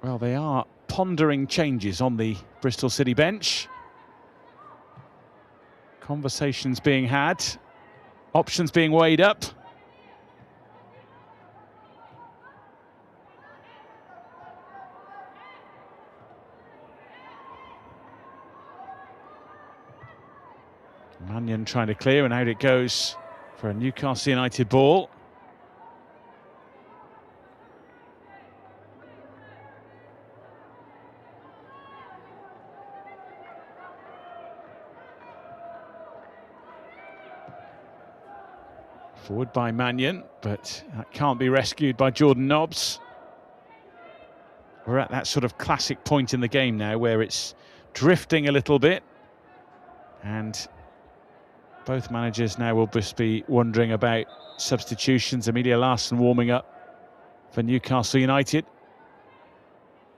Well, they are pondering changes on the Bristol City bench. Conversations being had, options being weighed up. Mannion trying to clear, and out it goes for a Newcastle United ball. Forward by Mannion, but that can't be rescued by Jordan Nobbs. We're at that sort of classic point in the game now where it's drifting a little bit, and both managers now will just be wondering about substitutions. Amelia Larsson warming up for Newcastle United.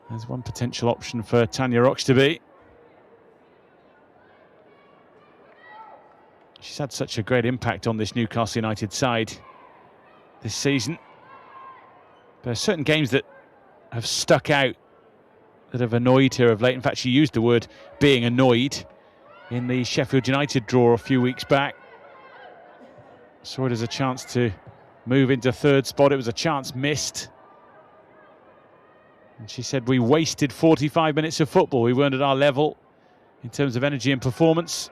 There's one potential option for Tanya Roxtoby. She's had such a great impact on this Newcastle United side this season. There are certain games that have stuck out, that have annoyed her of late. In fact, she used the word being annoyed in the Sheffield United draw a few weeks back. Saw it as a chance to move into third spot. It was a chance missed. And she said, we wasted 45 minutes of football. We weren't at our level in terms of energy and performance.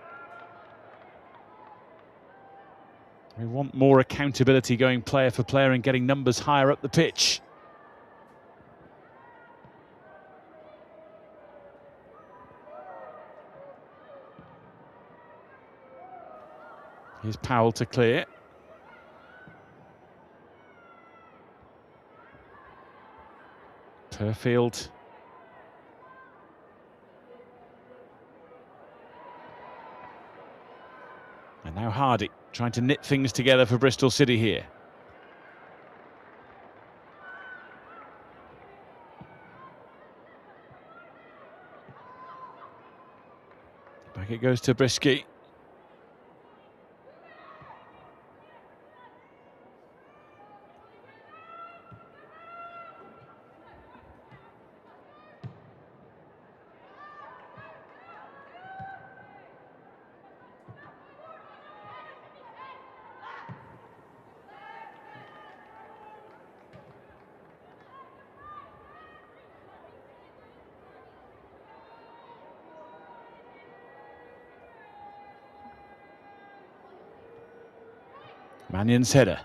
We want more accountability going player for player and getting numbers higher up the pitch. Here's Powell to clear. Purfield. And now Hardy trying to knit things together for Bristol City here. Back it goes to Brisky. Mannion's header.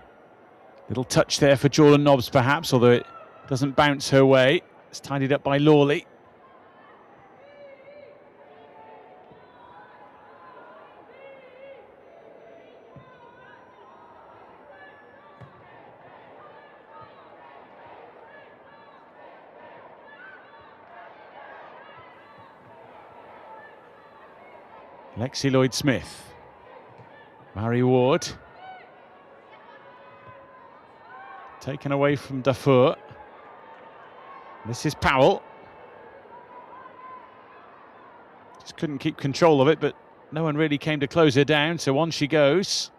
Little touch there for Jordan Nobbs perhaps, although it doesn't bounce her way. It's tidied up by Lawley. Lexi Lloyd-Smith. Mary Ward. Taken away from Dufour. This is Powell. Just couldn't keep control of it, but no one really came to close her down, so on she goes.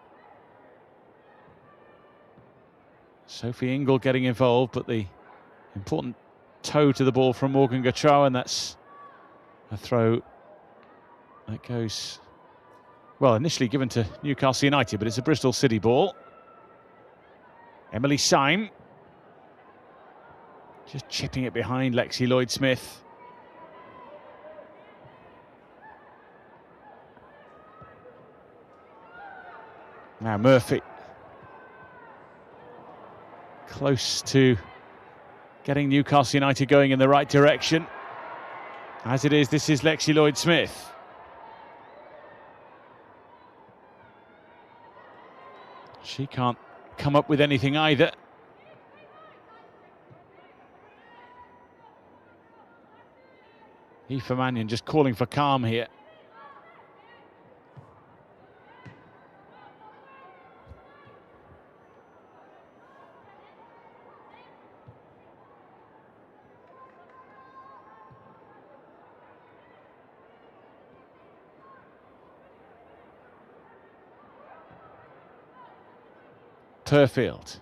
Sophie Ingle getting involved, but the important toe to the ball from Morgan Gautreau, and that's a throw that goes, well, initially given to Newcastle United, but it's a Bristol City ball. Emily Syme just chipping it behind Lexi Lloyd-Smith. Now Murphy close to getting Newcastle United going in the right direction. As it is, this is Lexi Lloyd-Smith. She can't come up with anything either. Aoife Mannion just calling for calm here. Purfield.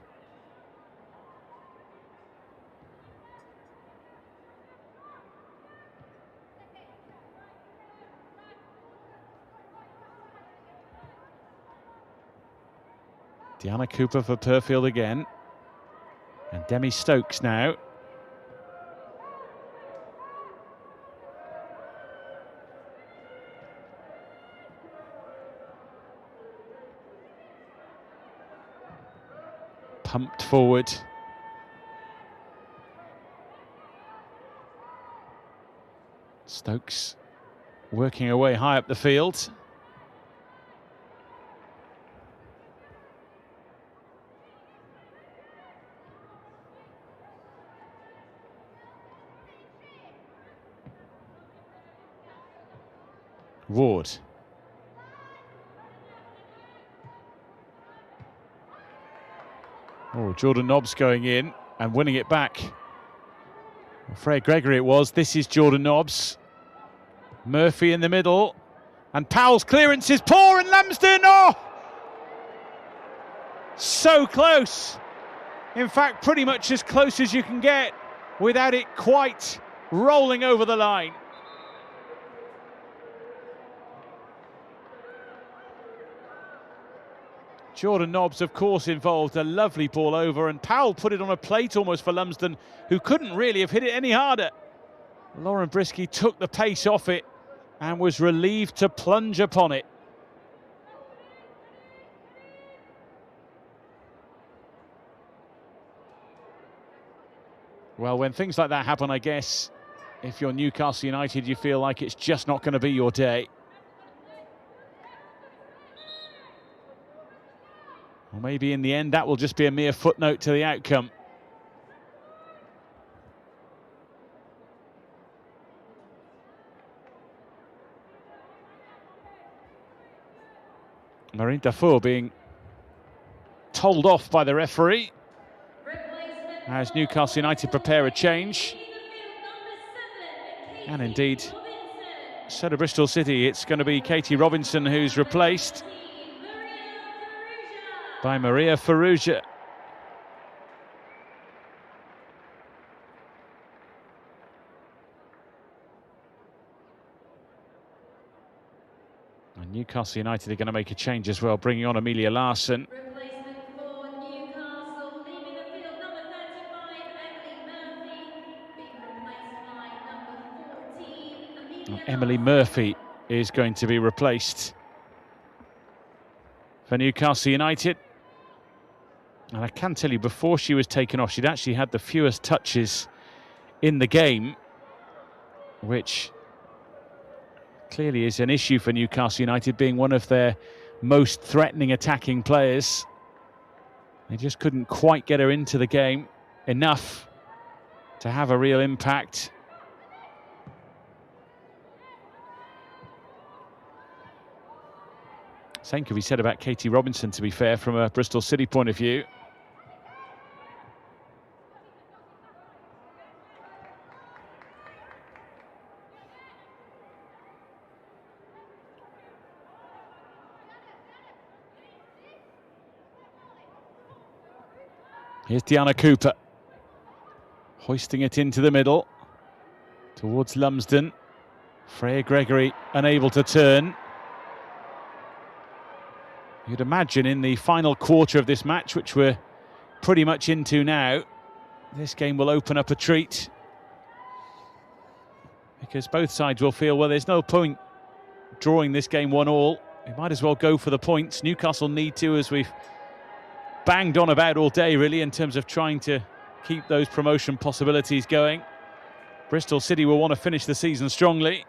Deanna Cooper for Purfield again. And Demi Stokes now. Pumped forward. Stokes working away high up the field. Ward. Oh, Jordan Nobbs going in and winning it back. Freya Gregory it was. This is Jordan Nobbs. Murphy in the middle. And Powell's clearance is poor, and Lambsden, oh! So close. In fact, pretty much as close as you can get without it quite rolling over the line. Jordan Nobbs, of course, involved a lovely ball over, and Powell put it on a plate almost for Lumsden, who couldn't really have hit it any harder. Lauren Brisky took the pace off it and was relieved to plunge upon it. Well, when things like that happen, I guess, if you're Newcastle United, you feel like it's just not going to be your day. Or maybe in the end, that will just be a mere footnote to the outcome. Marine Dafour being told off by the referee as Newcastle United prepare a change. And indeed, so to Bristol City, it's going to be Katie Robinson who's replaced by Maria Farrugia. And Newcastle United are going to make a change as well, bringing on Amelia Larson. Replacement for Newcastle, leaving the field, number 35, Emily Murphy, being replaced by number 14, Amelia Emily Murphy is going to be replaced for Newcastle United. And I can tell you, before she was taken off, she'd actually had the fewest touches in the game, which clearly is an issue for Newcastle United, being one of their most threatening attacking players. They just couldn't quite get her into the game enough to have a real impact. Same could be said about Katie Robinson, to be fair, from a Bristol City point of view. Here's Deanna Cooper, hoisting it into the middle towards Lumsden. Freya Gregory unable to turn. You'd imagine in the final quarter of this match, which we're pretty much into now, this game will open up a treat, because both sides will feel, well, there's no point drawing this game 1-1. We might as well go for the points. Newcastle need to, as we've banged on about all day, really, in terms of trying to keep those promotion possibilities going. Bristol City will want to finish the season strongly.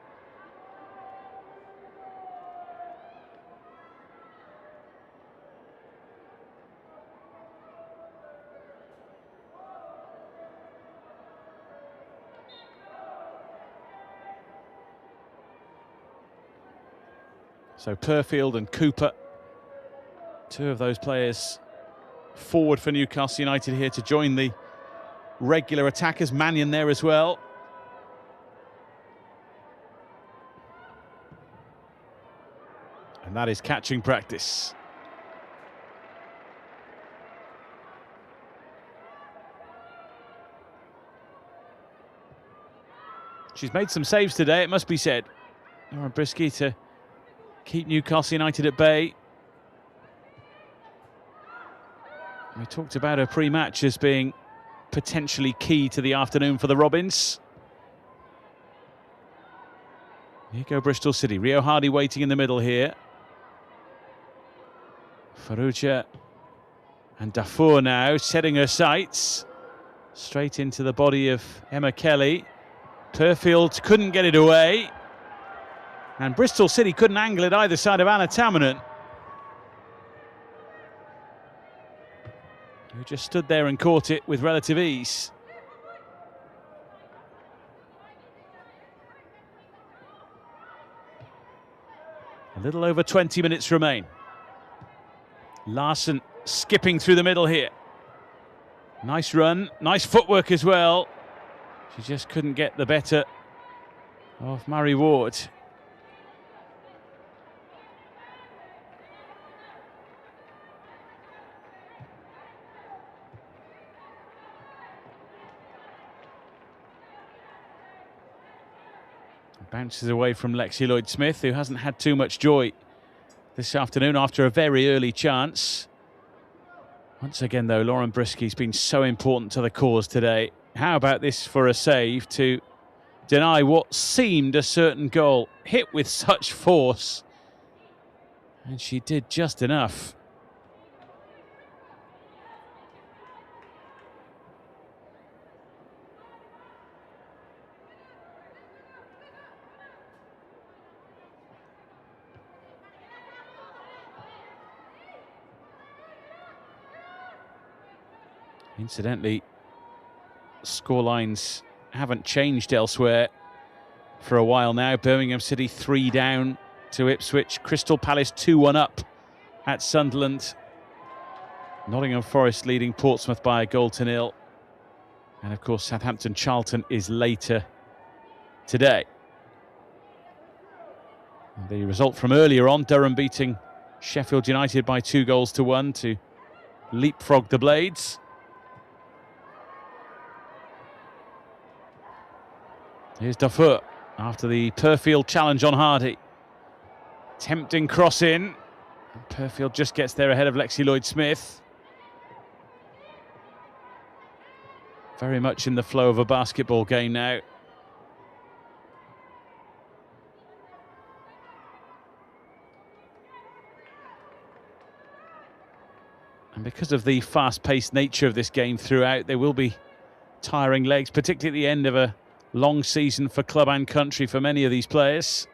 So Purfield and Cooper, two of those players forward for Newcastle United here to join the regular attackers. Mannion there as well. And that is catching practice. She's made some saves today, it must be said. Lauren Brisky to keep Newcastle United at bay. We talked about her pre-match as being potentially key to the afternoon for the Robins. Here go Bristol City. Rio Hardy waiting in the middle here. Farrugia and Dafour now setting her sights straight into the body of Emma Kelly. Purfield couldn't get it away, and Bristol City couldn't angle it either side of Anna Tamanen, who just stood there and caught it with relative ease. A little over 20 minutes remain. Larson skipping through the middle here. Nice run, nice footwork as well. She just couldn't get the better of Murray Ward. Bounces away from Lexi Lloyd-Smith, who hasn't had too much joy this afternoon after a very early chance. Once again, though, Lauren Brisky's been so important to the cause today. How about this for a save to deny what seemed a certain goal? Hit with such force. And she did just enough. Incidentally, scorelines haven't changed elsewhere for a while now. Birmingham City 3 down to Ipswich. Crystal Palace 2-1 up at Sunderland. Nottingham Forest leading Portsmouth by a 1-0. And of course, Southampton Charlton is later today. And the result from earlier on, Durham beating Sheffield United by 2-1 to leapfrog the Blades. Here's Dufour after the Purfield challenge on Hardy. Tempting cross in. Purfield just gets there ahead of Lexi Lloyd-Smith. Very much in the flow of a basketball game now. And because of the fast-paced nature of this game throughout, there will be tiring legs, particularly at the end of a long season for club and country for many of these players.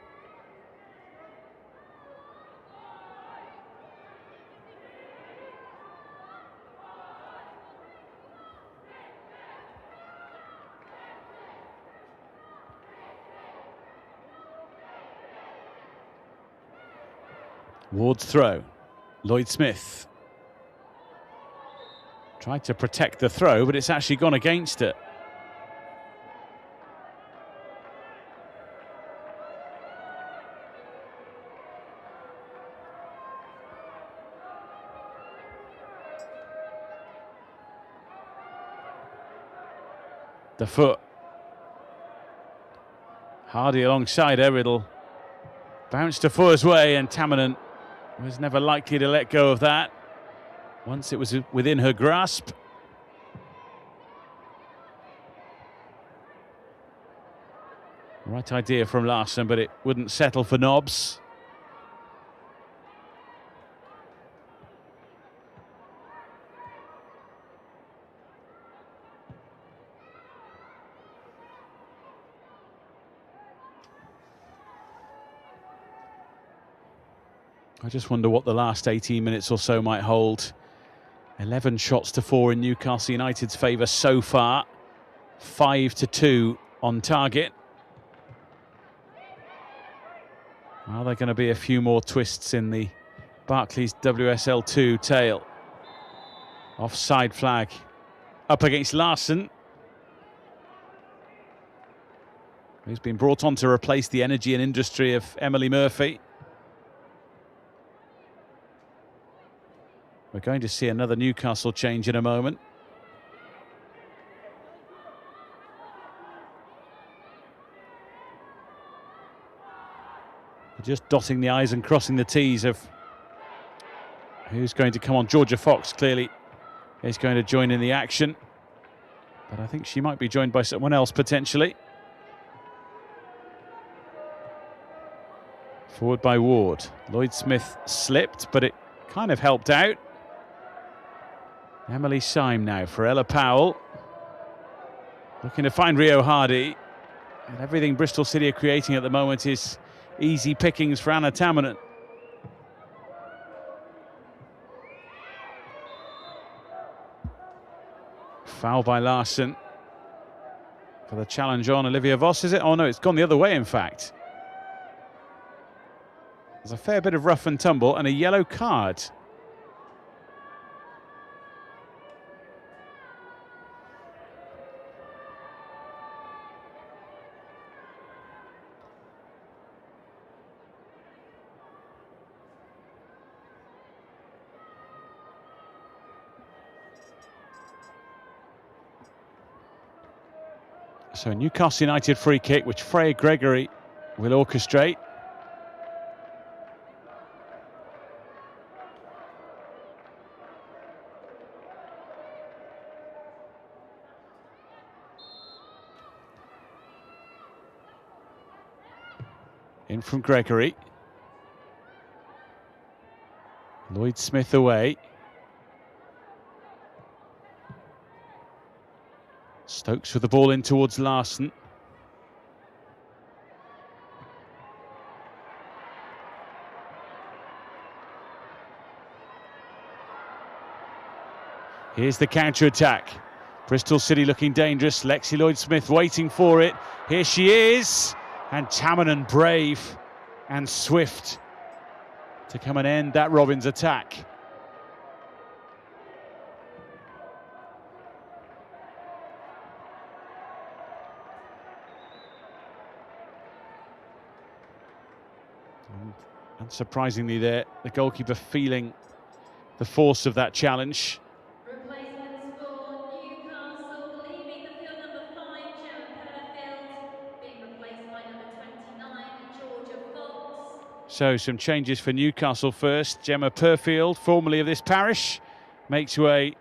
Ward's throw. Lloyd-Smith tried to protect the throw, but it's actually gone against it. The foot. Hardy alongside her, it'll bounce Defoe's way, and Tamanen was never likely to let go of that once it was within her grasp. Right idea from Larson, but it wouldn't settle for Nobbs. I just wonder what the last 18 minutes or so might hold. 11 shots to 4 in Newcastle United's favour so far. 5-2 on target. Are there going to be a few more twists in the Barclays WSL 2 tail? Offside flag up against Larson, who's been brought on to replace the energy and industry of Emily Murphy. We're going to see another Newcastle change in a moment. Just dotting the I's and crossing the T's of who's going to come on. Georgia Fox clearly is going to join in the action, but I think she might be joined by someone else potentially. Forward by Ward. Lloyd-Smith slipped, but it kind of helped out. Emily Syme now for Ella Powell. Looking to find Rio Hardy. And everything Bristol City are creating at the moment is easy pickings for Anna Tamanen. Foul by Larson for the challenge on Olivia Voss, is it? Oh no, it's gone the other way in fact. There's a fair bit of rough and tumble and a yellow card. So Newcastle United free kick, which Freya Gregory will orchestrate. In from Gregory. Lloyd Smith away. Stokes with the ball in towards Larson. Here's the counter-attack. Bristol City looking dangerous. Lexi Lloyd-Smith waiting for it. Here she is. And Tamanen brave and swift to come and end that Robins attack. Unsurprisingly there, the goalkeeper feeling the force of that challenge. Replacements for Newcastle, leaving the field number 5, Gemma Purfield, being replaced by number 29, Georgia Fox. So some changes for Newcastle first. Gemma Purfield, formerly of this parish, makes way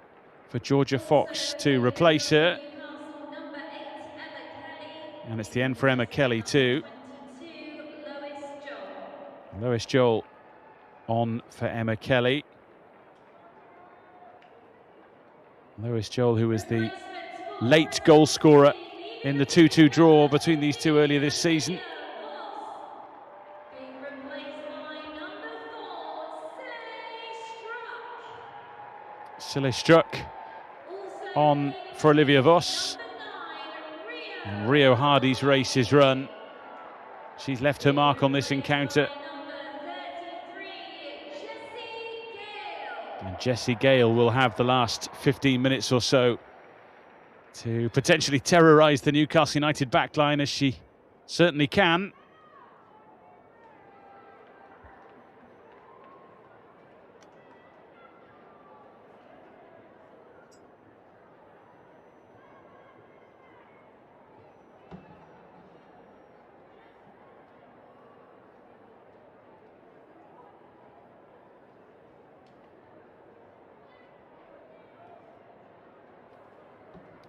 for Georgia Fox to replace her. Newcastle, number 8, Emma Kelly. And it's the end for Emma Kelly too. 22, Lois Joel. Lois Joel on for Emma Kelly. Lois Joel, who was the late goal scorer in the 2-2 draw between these two earlier this season. Being replaced by number 4, Silly Struck on for Olivia Voss. And Rio Hardy's race is run. She's left her mark on this encounter. And Jessie Gale will have the last 15 minutes or so to potentially terrorise the Newcastle United backline, as she certainly can.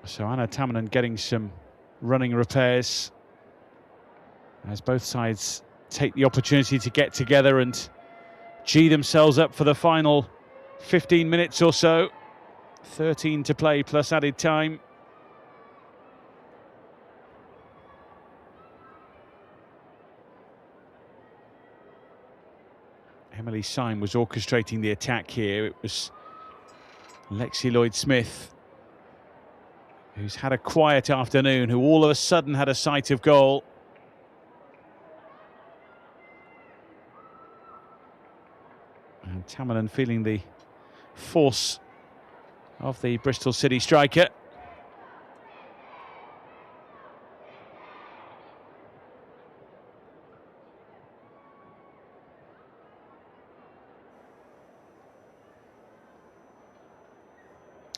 So Anna Tamanen getting some running repairs as both sides take the opportunity to get together and gee themselves up for the final 15 minutes or so. 13 to play plus added time. Emily Syme was orchestrating the attack here. It was Lexi Lloyd-Smith, who's had a quiet afternoon, who all of a sudden had a sight of goal. And Tamanen feeling the force of the Bristol City striker.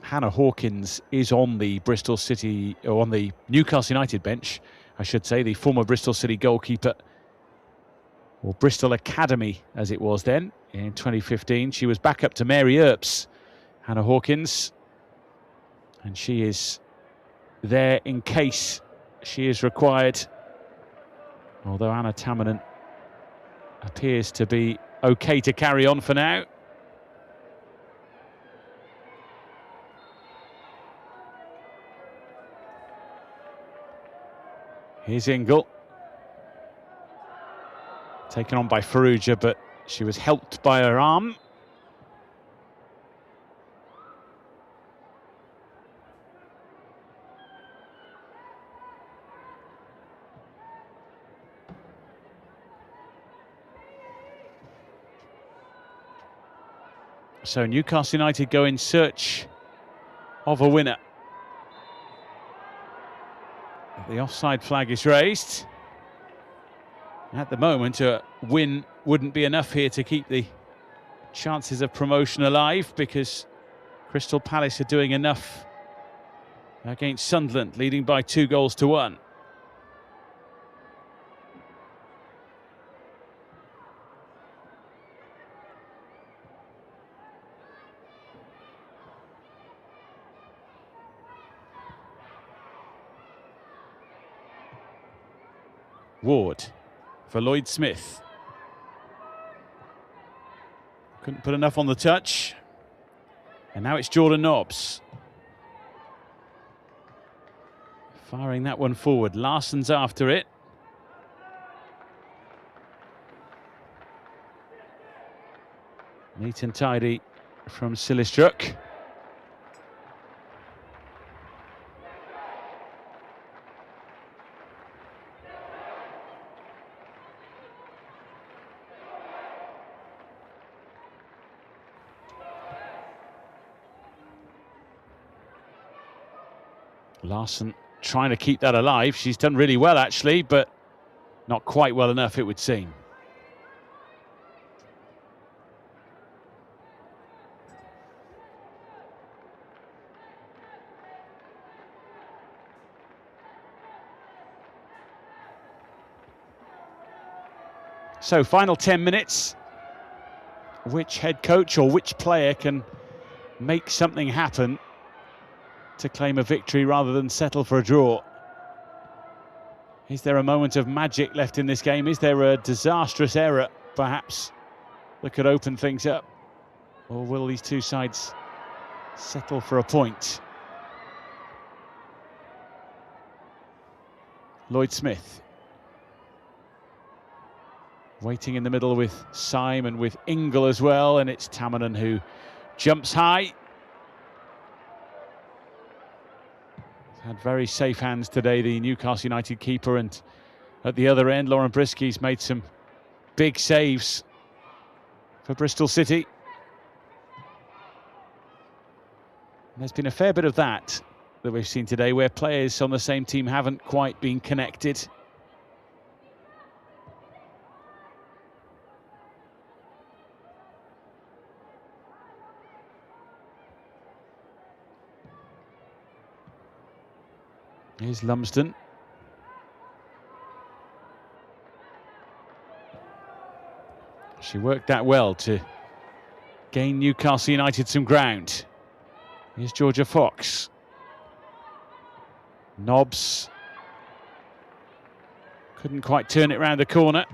Hannah Hawkins is on the Bristol City, or on the Newcastle United bench, I should say, the former Bristol City goalkeeper, or Bristol Academy as it was then in 2015. She was back up to Mary Earps, Hannah Hawkins, and she is there in case she is required. Although Anna Tamanen appears to be okay to carry on for now. Here's Ingle. Taken on by Farrugia, but she was helped by her arm. So Newcastle United go in search of a winner. The offside flag is raised. At the moment, a win wouldn't be enough here to keep the chances of promotion alive, because Crystal Palace are doing enough against Sunderland, leading by 2-1. Ward for Lloyd Smith. Couldn't put enough on the touch. And now it's Jordan Nobbs. Firing that one forward. Larsson's after it. Neat and tidy from Silistruck. Larsson trying to keep that alive. She's done really well, actually, but not quite well enough, it would seem. So, final 10 minutes. Which head coach or which player can make something happen to claim a victory rather than settle for a draw? Is there a moment of magic left in this game? Is there a disastrous error, perhaps, that could open things up? Or will these two sides settle for a point? Lloyd Smith. Waiting in the middle with Syme and with Ingle as well, and it's Tamanen who jumps high. Had very safe hands today, the Newcastle United keeper, and at the other end, Lauren Brisky's made some big saves for Bristol City. And there's been a fair bit of that we've seen today, where players on the same team haven't quite been connected. Here's Lumsden. She worked that well to gain Newcastle United some ground. Here's Georgia Fox. Nobbs. Couldn't quite turn it round the corner.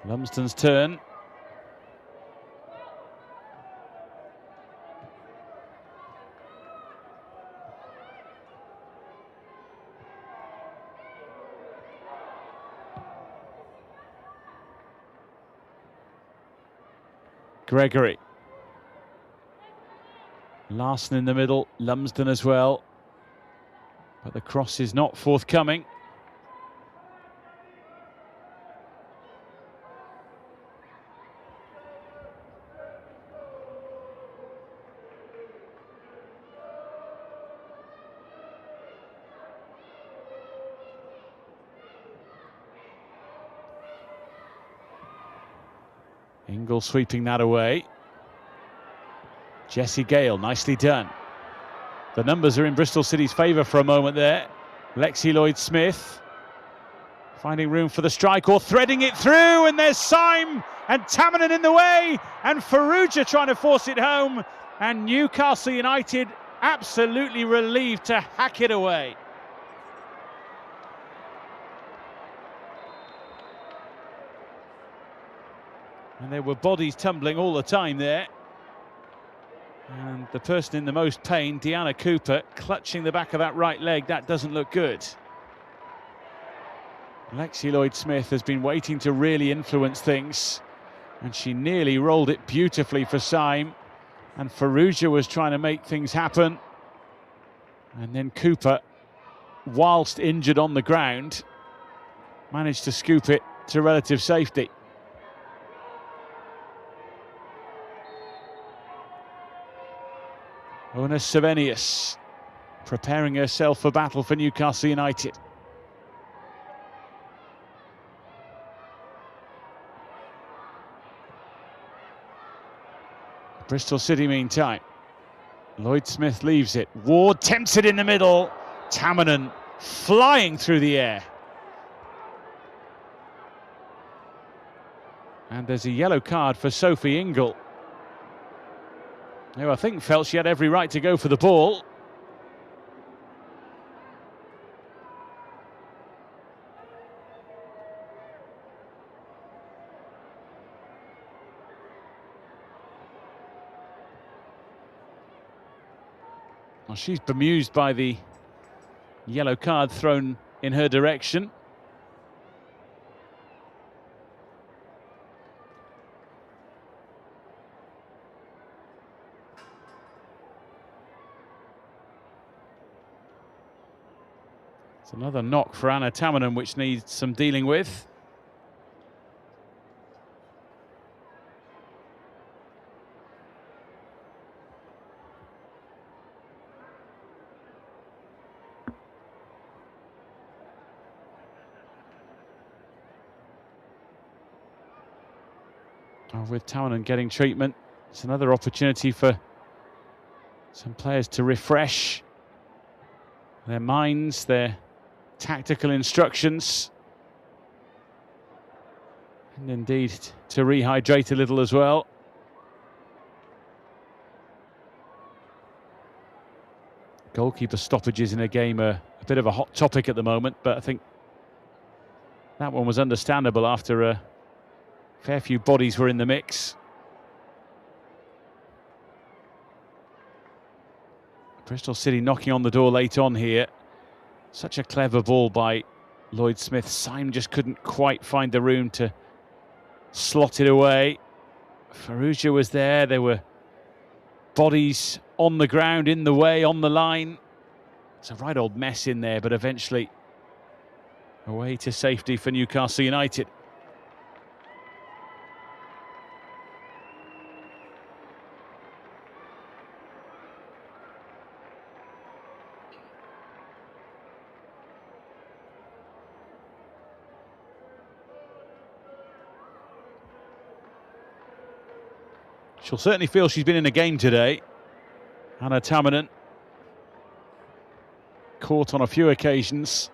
Lumsden's turn. Gregory. Larsson in the middle, Lumsden as well. But the cross is not forthcoming. Ingle sweeping that away. Jessie Gale, nicely done. The numbers are in Bristol City's favour for a moment there. Lexi Lloyd-Smith finding room for the strike, or threading it through, and there's Syme and Tamanen in the way, and Farrugia trying to force it home, and Newcastle United absolutely relieved to hack it away. And there were bodies tumbling all the time there. And the person in the most pain, Deanna Cooper, clutching the back of that right leg. That doesn't look good. Lexi Lloyd-Smith has been waiting to really influence things, and she nearly rolled it beautifully for Syme. And Farrugia was trying to make things happen. And then Cooper, whilst injured on the ground, managed to scoop it to relative safety. Una Savenius preparing herself for battle for Newcastle United. Bristol City meantime. Lloyd Smith leaves it. Ward tempts it in the middle. Tamanen flying through the air. And there's a yellow card for Sophie Ingle, who I think felt she had every right to go for the ball. Well, she's bemused by the yellow card thrown in her direction. It's another knock for Anna Tamanen, which needs some dealing with. With Tamanen getting treatment, it's another opportunity for some players to refresh their minds, their tactical instructions, and indeed to rehydrate a little as well. Goalkeeper stoppages in a game are a bit of a hot topic at the moment, but I think that one was understandable after a fair few bodies were in the mix. Bristol City knocking on the door late on here. Such a clever ball by Lloyd Smith. Syme just couldn't quite find the room to slot it away. Farrugia was there. There were bodies on the ground, in the way, on the line. It's a right old mess in there, but eventually away to safety for Newcastle United. She'll certainly feel she's been in a game today. Anna Tamanen, caught on a few occasions.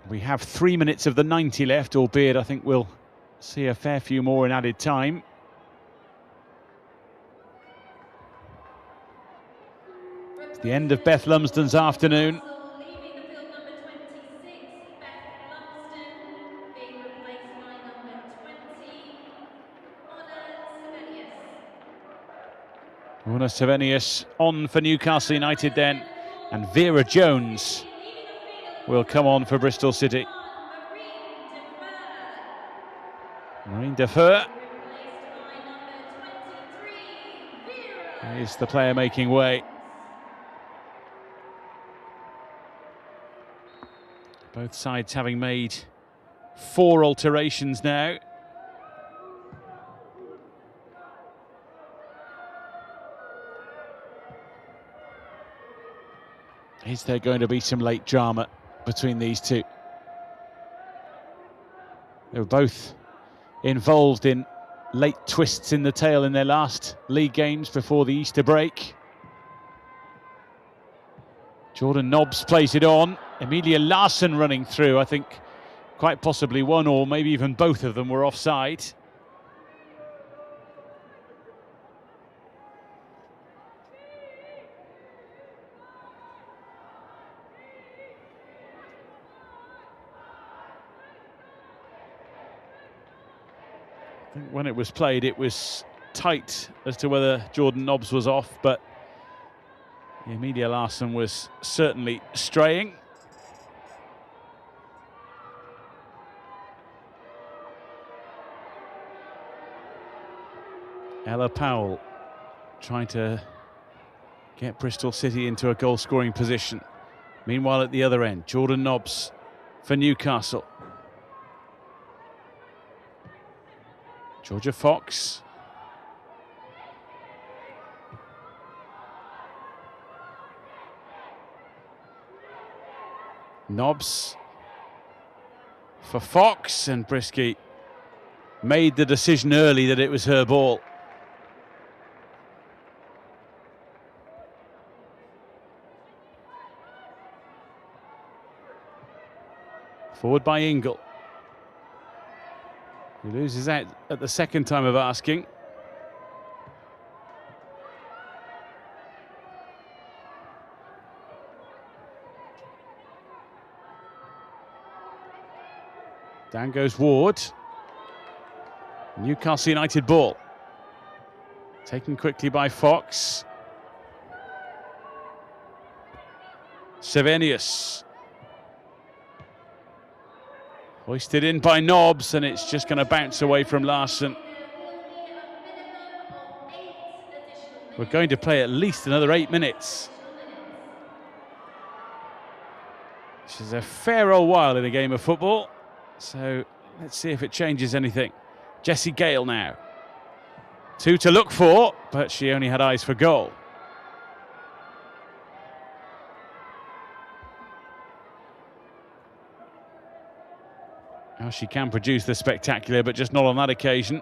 We have 3 minutes of the 90 left, albeit I think we'll see a fair few more in added time. It's the end of Beth Lumsden's afternoon. Una Savenius on for Newcastle United then, and Vera Jones will come on for Bristol City. Marine Defer is the player making way. Both sides having made 4 alterations now. Is there going to be some late drama between these two? They were both involved in late twists in the tail in their last league games before the Easter break. Jordan Nobbs plays it on. Emilia Larsson running through. I think quite possibly one or maybe even both of them were offside. I think when it was played, it was tight as to whether Jordan Nobbs was off, but Emilia Larsson was certainly straying. Ella Powell trying to get Bristol City into a goal-scoring position. Meanwhile, at the other end, Jordan Nobbs for Newcastle. Georgia Fox. Nobbs for Fox, and Brisky made the decision early that it was her ball. Forward by Ingle. He loses out at the second time of asking. Down goes Ward. Newcastle United ball. Taken quickly by Fox. Sevenius. Hoisted in by Nobbs, and it's just going to bounce away from Larson. We're going to play at least another 8 minutes. This is a fair old while in a game of football. So let's see if it changes anything. Jessie Gale now. 2 to look for, but she only had eyes for goal. Now she can produce the spectacular, but just not on that occasion.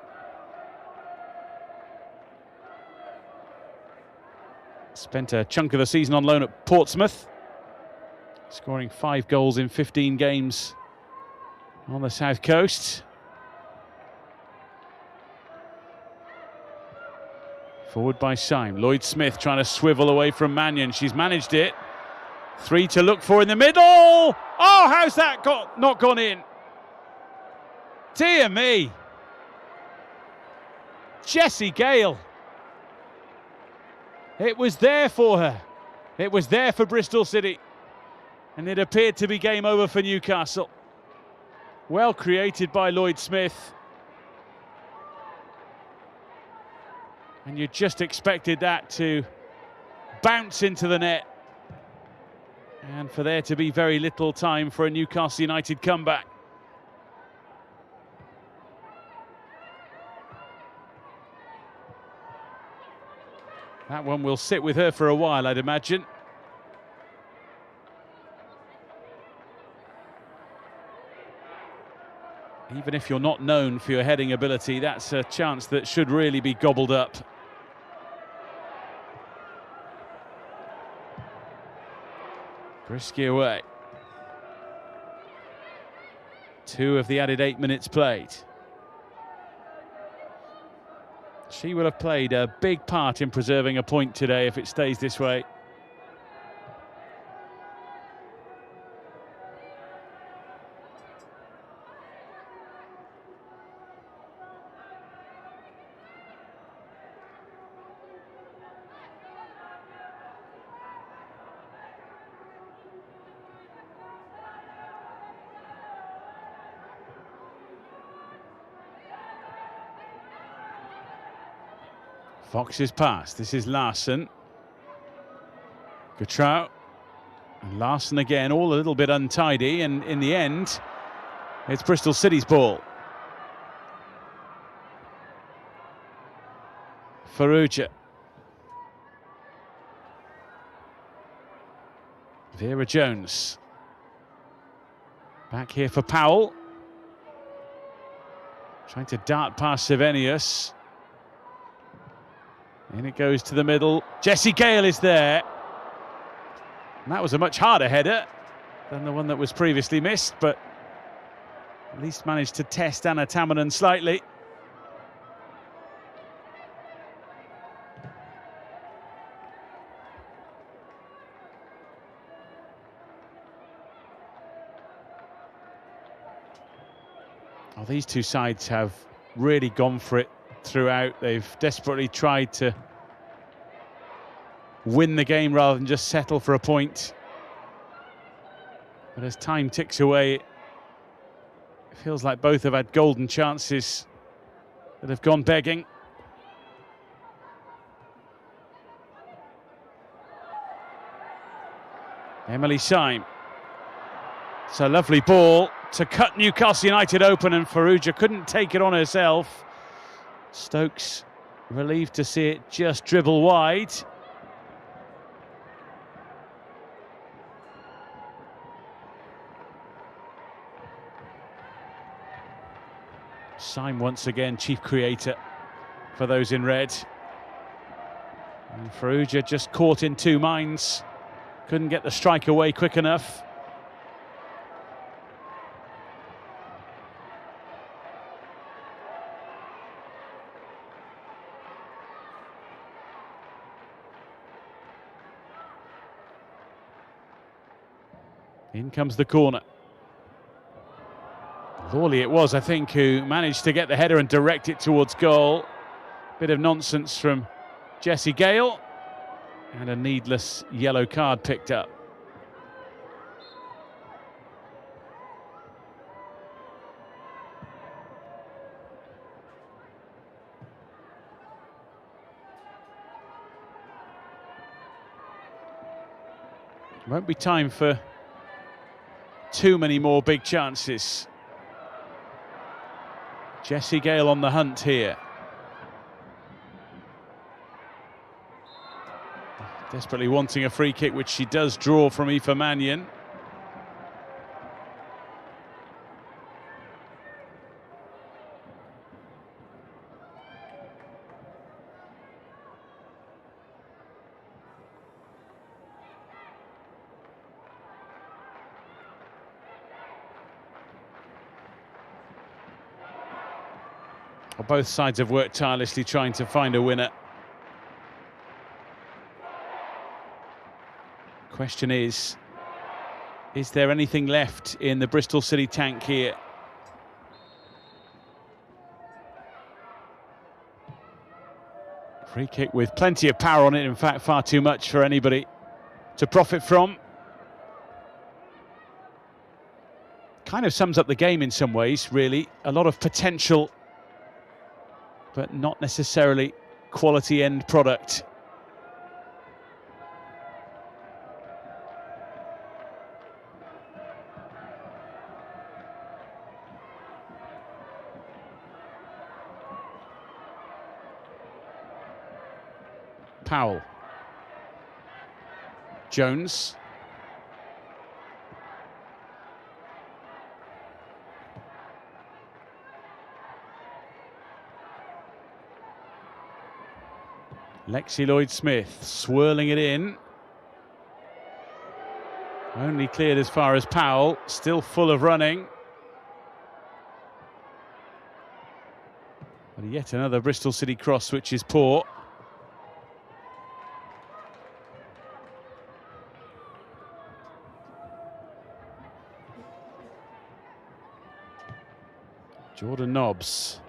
Spent a chunk of the season on loan at Portsmouth, scoring 5 goals in 15 games on the south coast. Forward by Syme. Lloyd Smith trying to swivel away from Mannion. She's managed it. 3 to look for in the middle. Oh, how's that not gone in? Dear me. Jessie Gale. It was there for her. It was there for Bristol City. And it appeared to be game over for Newcastle. Well created by Lloyd Smith. And you just expected that to bounce into the net. And for there to be very little time for a Newcastle United comeback. That one will sit with her for a while, I'd imagine. Even if you're not known for your heading ability, that's a chance that should really be gobbled up. Brisky away. 2 of the added 8 minutes played. She will have played a big part in preserving a point today if it stays this way. Fox's pass. This is Larson. Gatrao. And Larson again, all a little bit untidy, and in the end, it's Bristol City's ball. Farrugia. Vera Jones. Back here for Powell. Trying to dart past Sevenius. And it goes to the middle. Jessie Gale is there. And that was a much harder header than the one that was previously missed, but at least managed to test Anna Tamanen slightly. Oh, these two sides have really gone for it throughout. They've desperately tried to win the game rather than just settle for a point. But as time ticks away, it feels like both have had golden chances that have gone begging. Emily Syme. It's a lovely ball to cut Newcastle United open, and Farrugia couldn't take it on herself. Stokes relieved to see it just dribble wide. Syme once again chief creator for those in red. And Farrugia just caught in two minds. Couldn't get the strike away quick enough. In comes the corner. Lawley it was, I think, who managed to get the header and direct it towards goal. Bit of nonsense from Jessie Gale, and a needless yellow card picked up. Won't be time for too many more big chances. Jessie Gale on the hunt here. Desperately wanting a free kick, which she does draw from Aoife Mannion. Well, both sides have worked tirelessly trying to find a winner. Question is there anything left in the Bristol City tank here? Free kick with plenty of power on it, in fact far too much for anybody to profit from. Kind of sums up the game in some ways, really. A lot of potential, but not necessarily quality end product. Powell. Jones. Lexi Lloyd-Smith swirling it in. Only cleared as far as Powell, still full of running. And yet another Bristol City cross, which is poor. Jordan Nobbs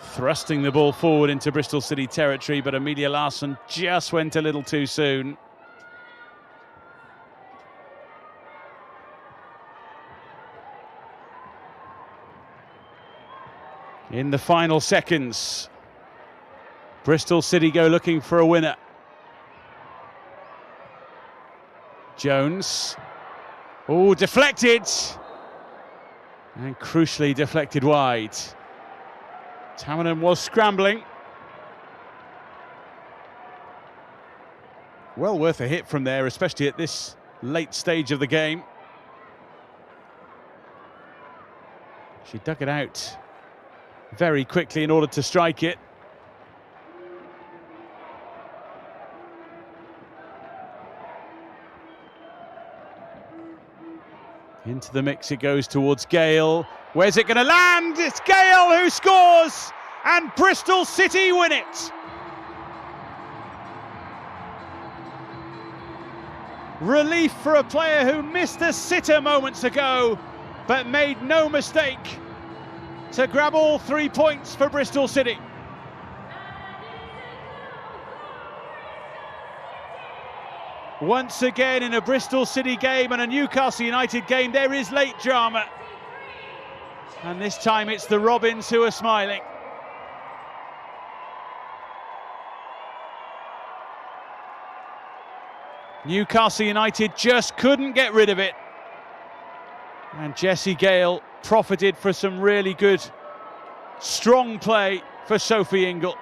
thrusting the ball forward into Bristol City territory, but Amelia Larsson just went a little too soon. In the final seconds, Bristol City go looking for a winner. Jones. Oh, deflected. And crucially deflected wide. Tamanum was scrambling. Well worth a hit from there, especially at this late stage of the game. She dug it out very quickly in order to strike it. Into the mix it goes towards Gale. Where's it going to land? It's Gale who scores, and Bristol City win it. Relief for a player who missed a sitter moments ago, but made no mistake to grab all 3 points for Bristol City. Once again in a Bristol City game and a Newcastle United game, there is late drama. And this time it's the Robins who are smiling. Newcastle United just couldn't get rid of it. And Jessie Gale profited for some really good, strong play for Sophie Ingle.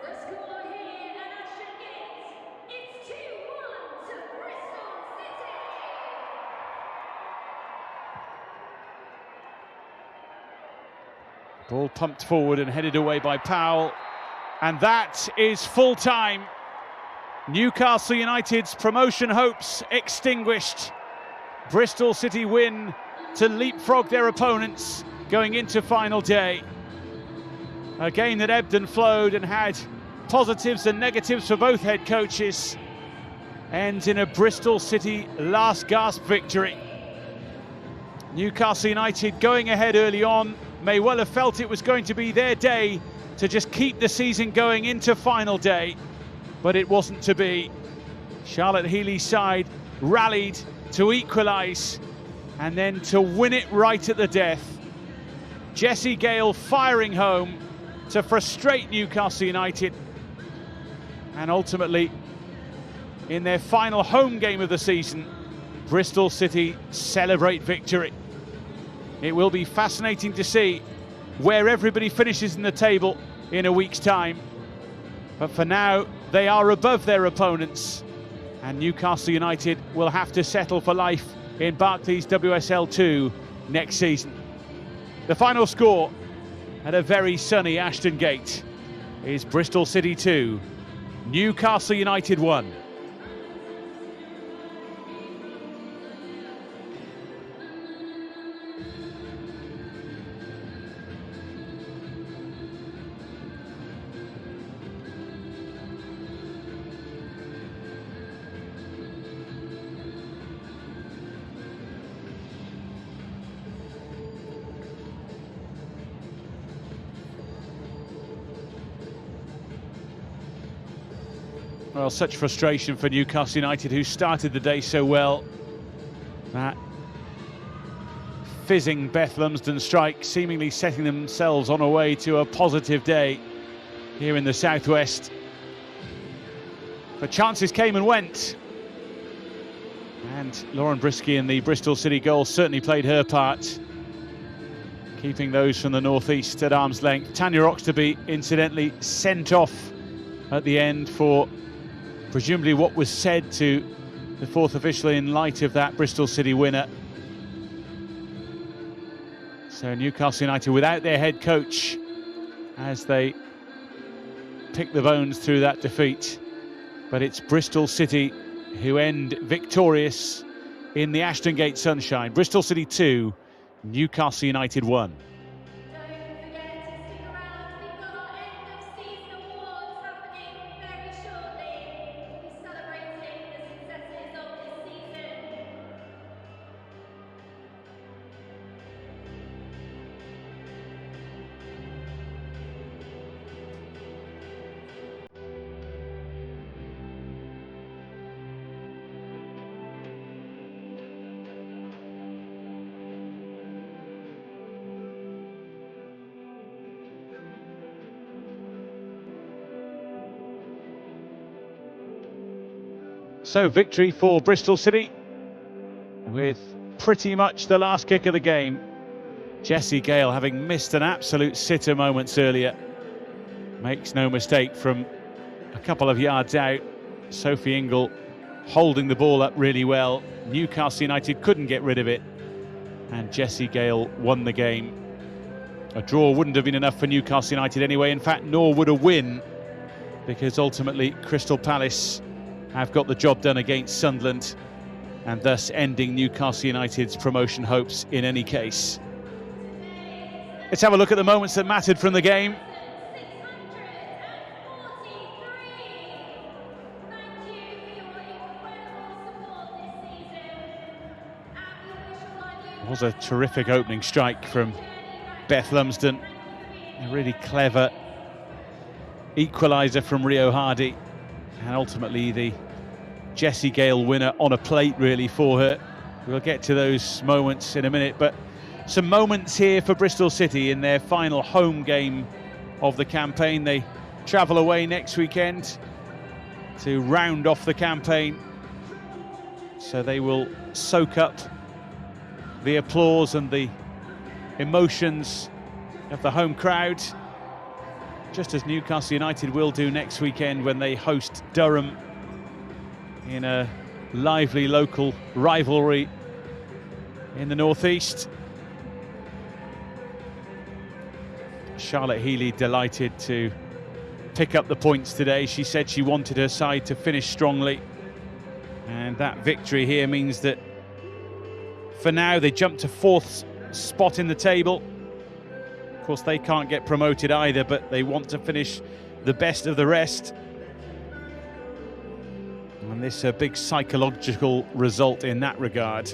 The score here at Ashton Gate, it's 2-1 to Bristol City. Ball pumped forward and headed away by Powell. And that is full time. Newcastle United's promotion hopes extinguished. Bristol City win to leapfrog their opponents going into final day. A game that ebbed and flowed and had positives and negatives for both head coaches. Ends in a Bristol City last gasp victory. Newcastle United going ahead early on may well have felt it was going to be their day to just keep the season going into final day. But it wasn't to be. Charlotte Healy's side rallied to equalise and then to win it right at the death. Jessie Gale firing home to frustrate Newcastle United, and ultimately in their final home game of the season, Bristol City celebrate victory. It will be fascinating to see where everybody finishes in the table in a week's time. But for now, they are above their opponents, and Newcastle United will have to settle for life in Barclays WSL 2 next season. The final score at a very sunny Ashton Gate is Bristol City 2, Newcastle United 1. Well, such frustration for Newcastle United, who started the day so well. That fizzing Beth Lumsden strike seemingly setting themselves on a way to a positive day here in the southwest. But chances came and went. And Lauren Brisky in the Bristol City goal certainly played her part, keeping those from the northeast at arm's length. Tanya Oxtoby incidentally sent off at the end for presumably what was said to the fourth official in light of that Bristol City winner. So Newcastle United without their head coach as they pick the bones through that defeat. But it's Bristol City who end victorious in the Ashton Gate sunshine. Bristol City 2, Newcastle United 1. Don't forget to stick around, we've got our end of season awards happening very shortly. We'll be celebrating the successes of this season. So victory for Bristol City with pretty much the last kick of the game. Jessie Gale, having missed an absolute sitter moments earlier, makes no mistake from a couple of yards out. Sophie Ingle holding the ball up really well. Newcastle United couldn't get rid of it, and Jessie Gale won the game. A draw wouldn't have been enough for Newcastle United anyway. In fact, nor would a win, because ultimately Crystal Palace have got the job done against Sunderland, and thus ending Newcastle United's promotion hopes in any case. Let's have a look at the moments that mattered from the game. 643. Thank you for your incredible support this season. And we wish all our new It was a terrific opening strike from Beth Lumsden. A really clever equaliser from Rio Hardy, and ultimately the Jessie Gale winner on a plate really for her. We'll get to those moments in a minute, but some moments here for Bristol City in their final home game of the campaign. They travel away next weekend to round off the campaign, so they will soak up the applause and the emotions of the home crowd, just as Newcastle United will do next weekend when they host Durham in a lively local rivalry in the northeast. Charlotte Healy delighted to pick up the points today. She said she wanted her side to finish strongly, and that victory here means that for now they jump to 4th spot in the table. Of course, they can't get promoted either, but they want to finish the best of the rest. And this is a big psychological result in that regard.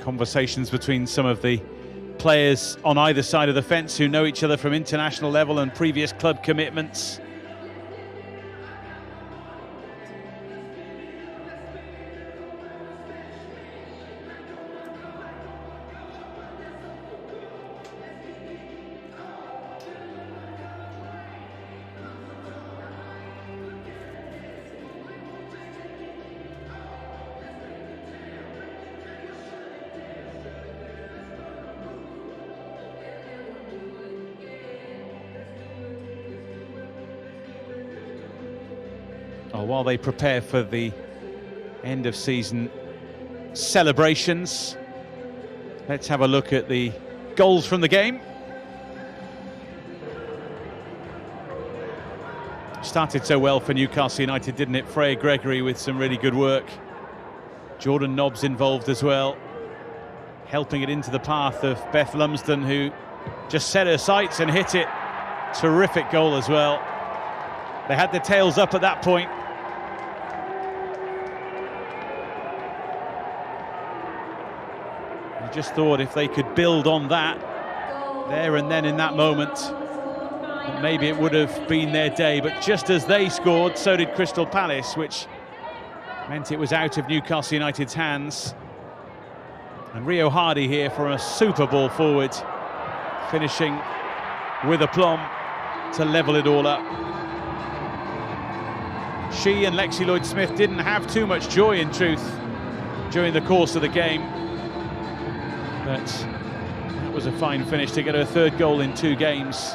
Conversations between some of the players on either side of the fence who know each other from international level and previous club commitments. While they prepare for the end of season celebrations, let's have a look at the goals from the game. Started so well for Newcastle United, didn't it? Freya Gregory with some really good work. Jordan Nobbs involved as well, helping it into the path of Beth Lumsden, who just set her sights and hit it. Terrific goal as well. They had their tails up at that point. I just thought if they could build on that there and then in that moment, that maybe it would have been their day. But just as they scored, so did Crystal Palace, which meant it was out of Newcastle United's hands. And Rio Hardy here for a super ball forward, finishing with aplomb to level it all up. She and Lexi Lloyd-Smith didn't have too much joy, in truth, during the course of the game. But that was a fine finish to get her 3rd goal in 2 games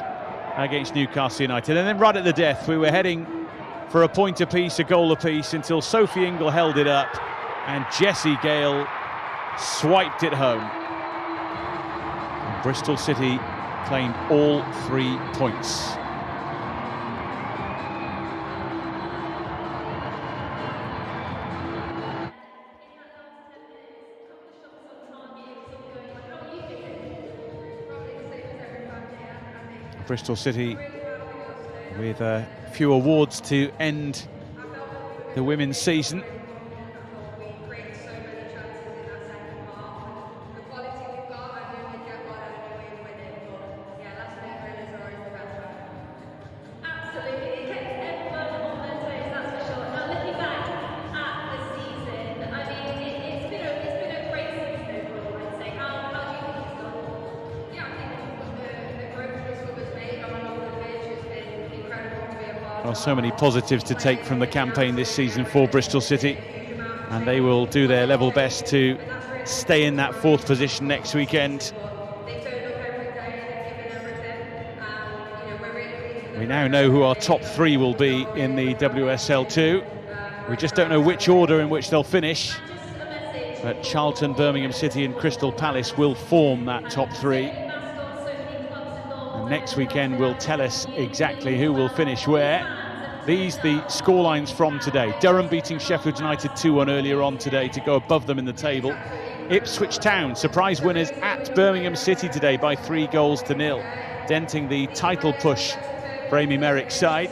against Newcastle United. And then right at the death, we were heading for a point apiece, a goal apiece, until Sophie Ingle held it up and Jessie Gale swiped it home. And Bristol City claimed all 3 points. Bristol City with a few awards to end the women's season. Well, so many positives to take from the campaign this season for Bristol City, and they will do their level best to stay in that 4th position next weekend. We now know who our top 3 will be in the WSL2. We just don't know which order in which they'll finish, but Charlton, Birmingham City and Crystal Palace will form that top 3. And next weekend will tell us exactly who will finish where. These the scorelines from today. Durham beating Sheffield United 2-1 earlier on today to go above them in the table. Ipswich Town, surprise winners at Birmingham City today by 3-0, denting the title push for Amy Merrick's side.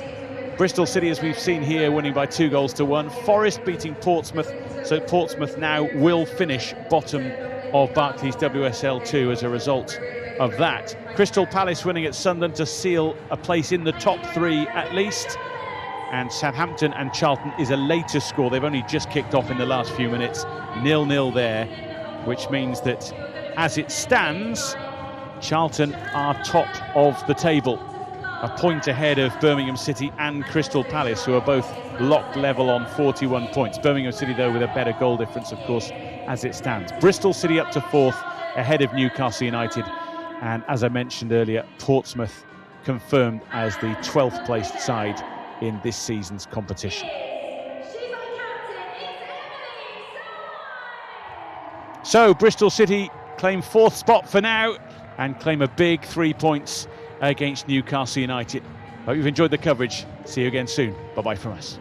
Bristol City, as we've seen here, winning by 2-1. Forest beating Portsmouth, so Portsmouth now will finish bottom of Barclays WSL 2 as a result of that. Crystal Palace winning at Sunderland to seal a place in the top 3 at least. and Southampton and Charlton is a later score. They've only just kicked off in the last few minutes, 0-0 there, which means that as it stands, Charlton are top of the table, a point ahead of Birmingham City and Crystal Palace, who are both locked level on 41 points. Birmingham City, though, with a better goal difference, of course, as it stands. Bristol City up to 4th, ahead of Newcastle United. And as I mentioned earlier, Portsmouth confirmed as the 12th placed side in this season's competition. So Bristol City claim 4th spot for now and claim a big 3 points against Newcastle United. Hope you've enjoyed the coverage. See you again soon. Bye-bye from us.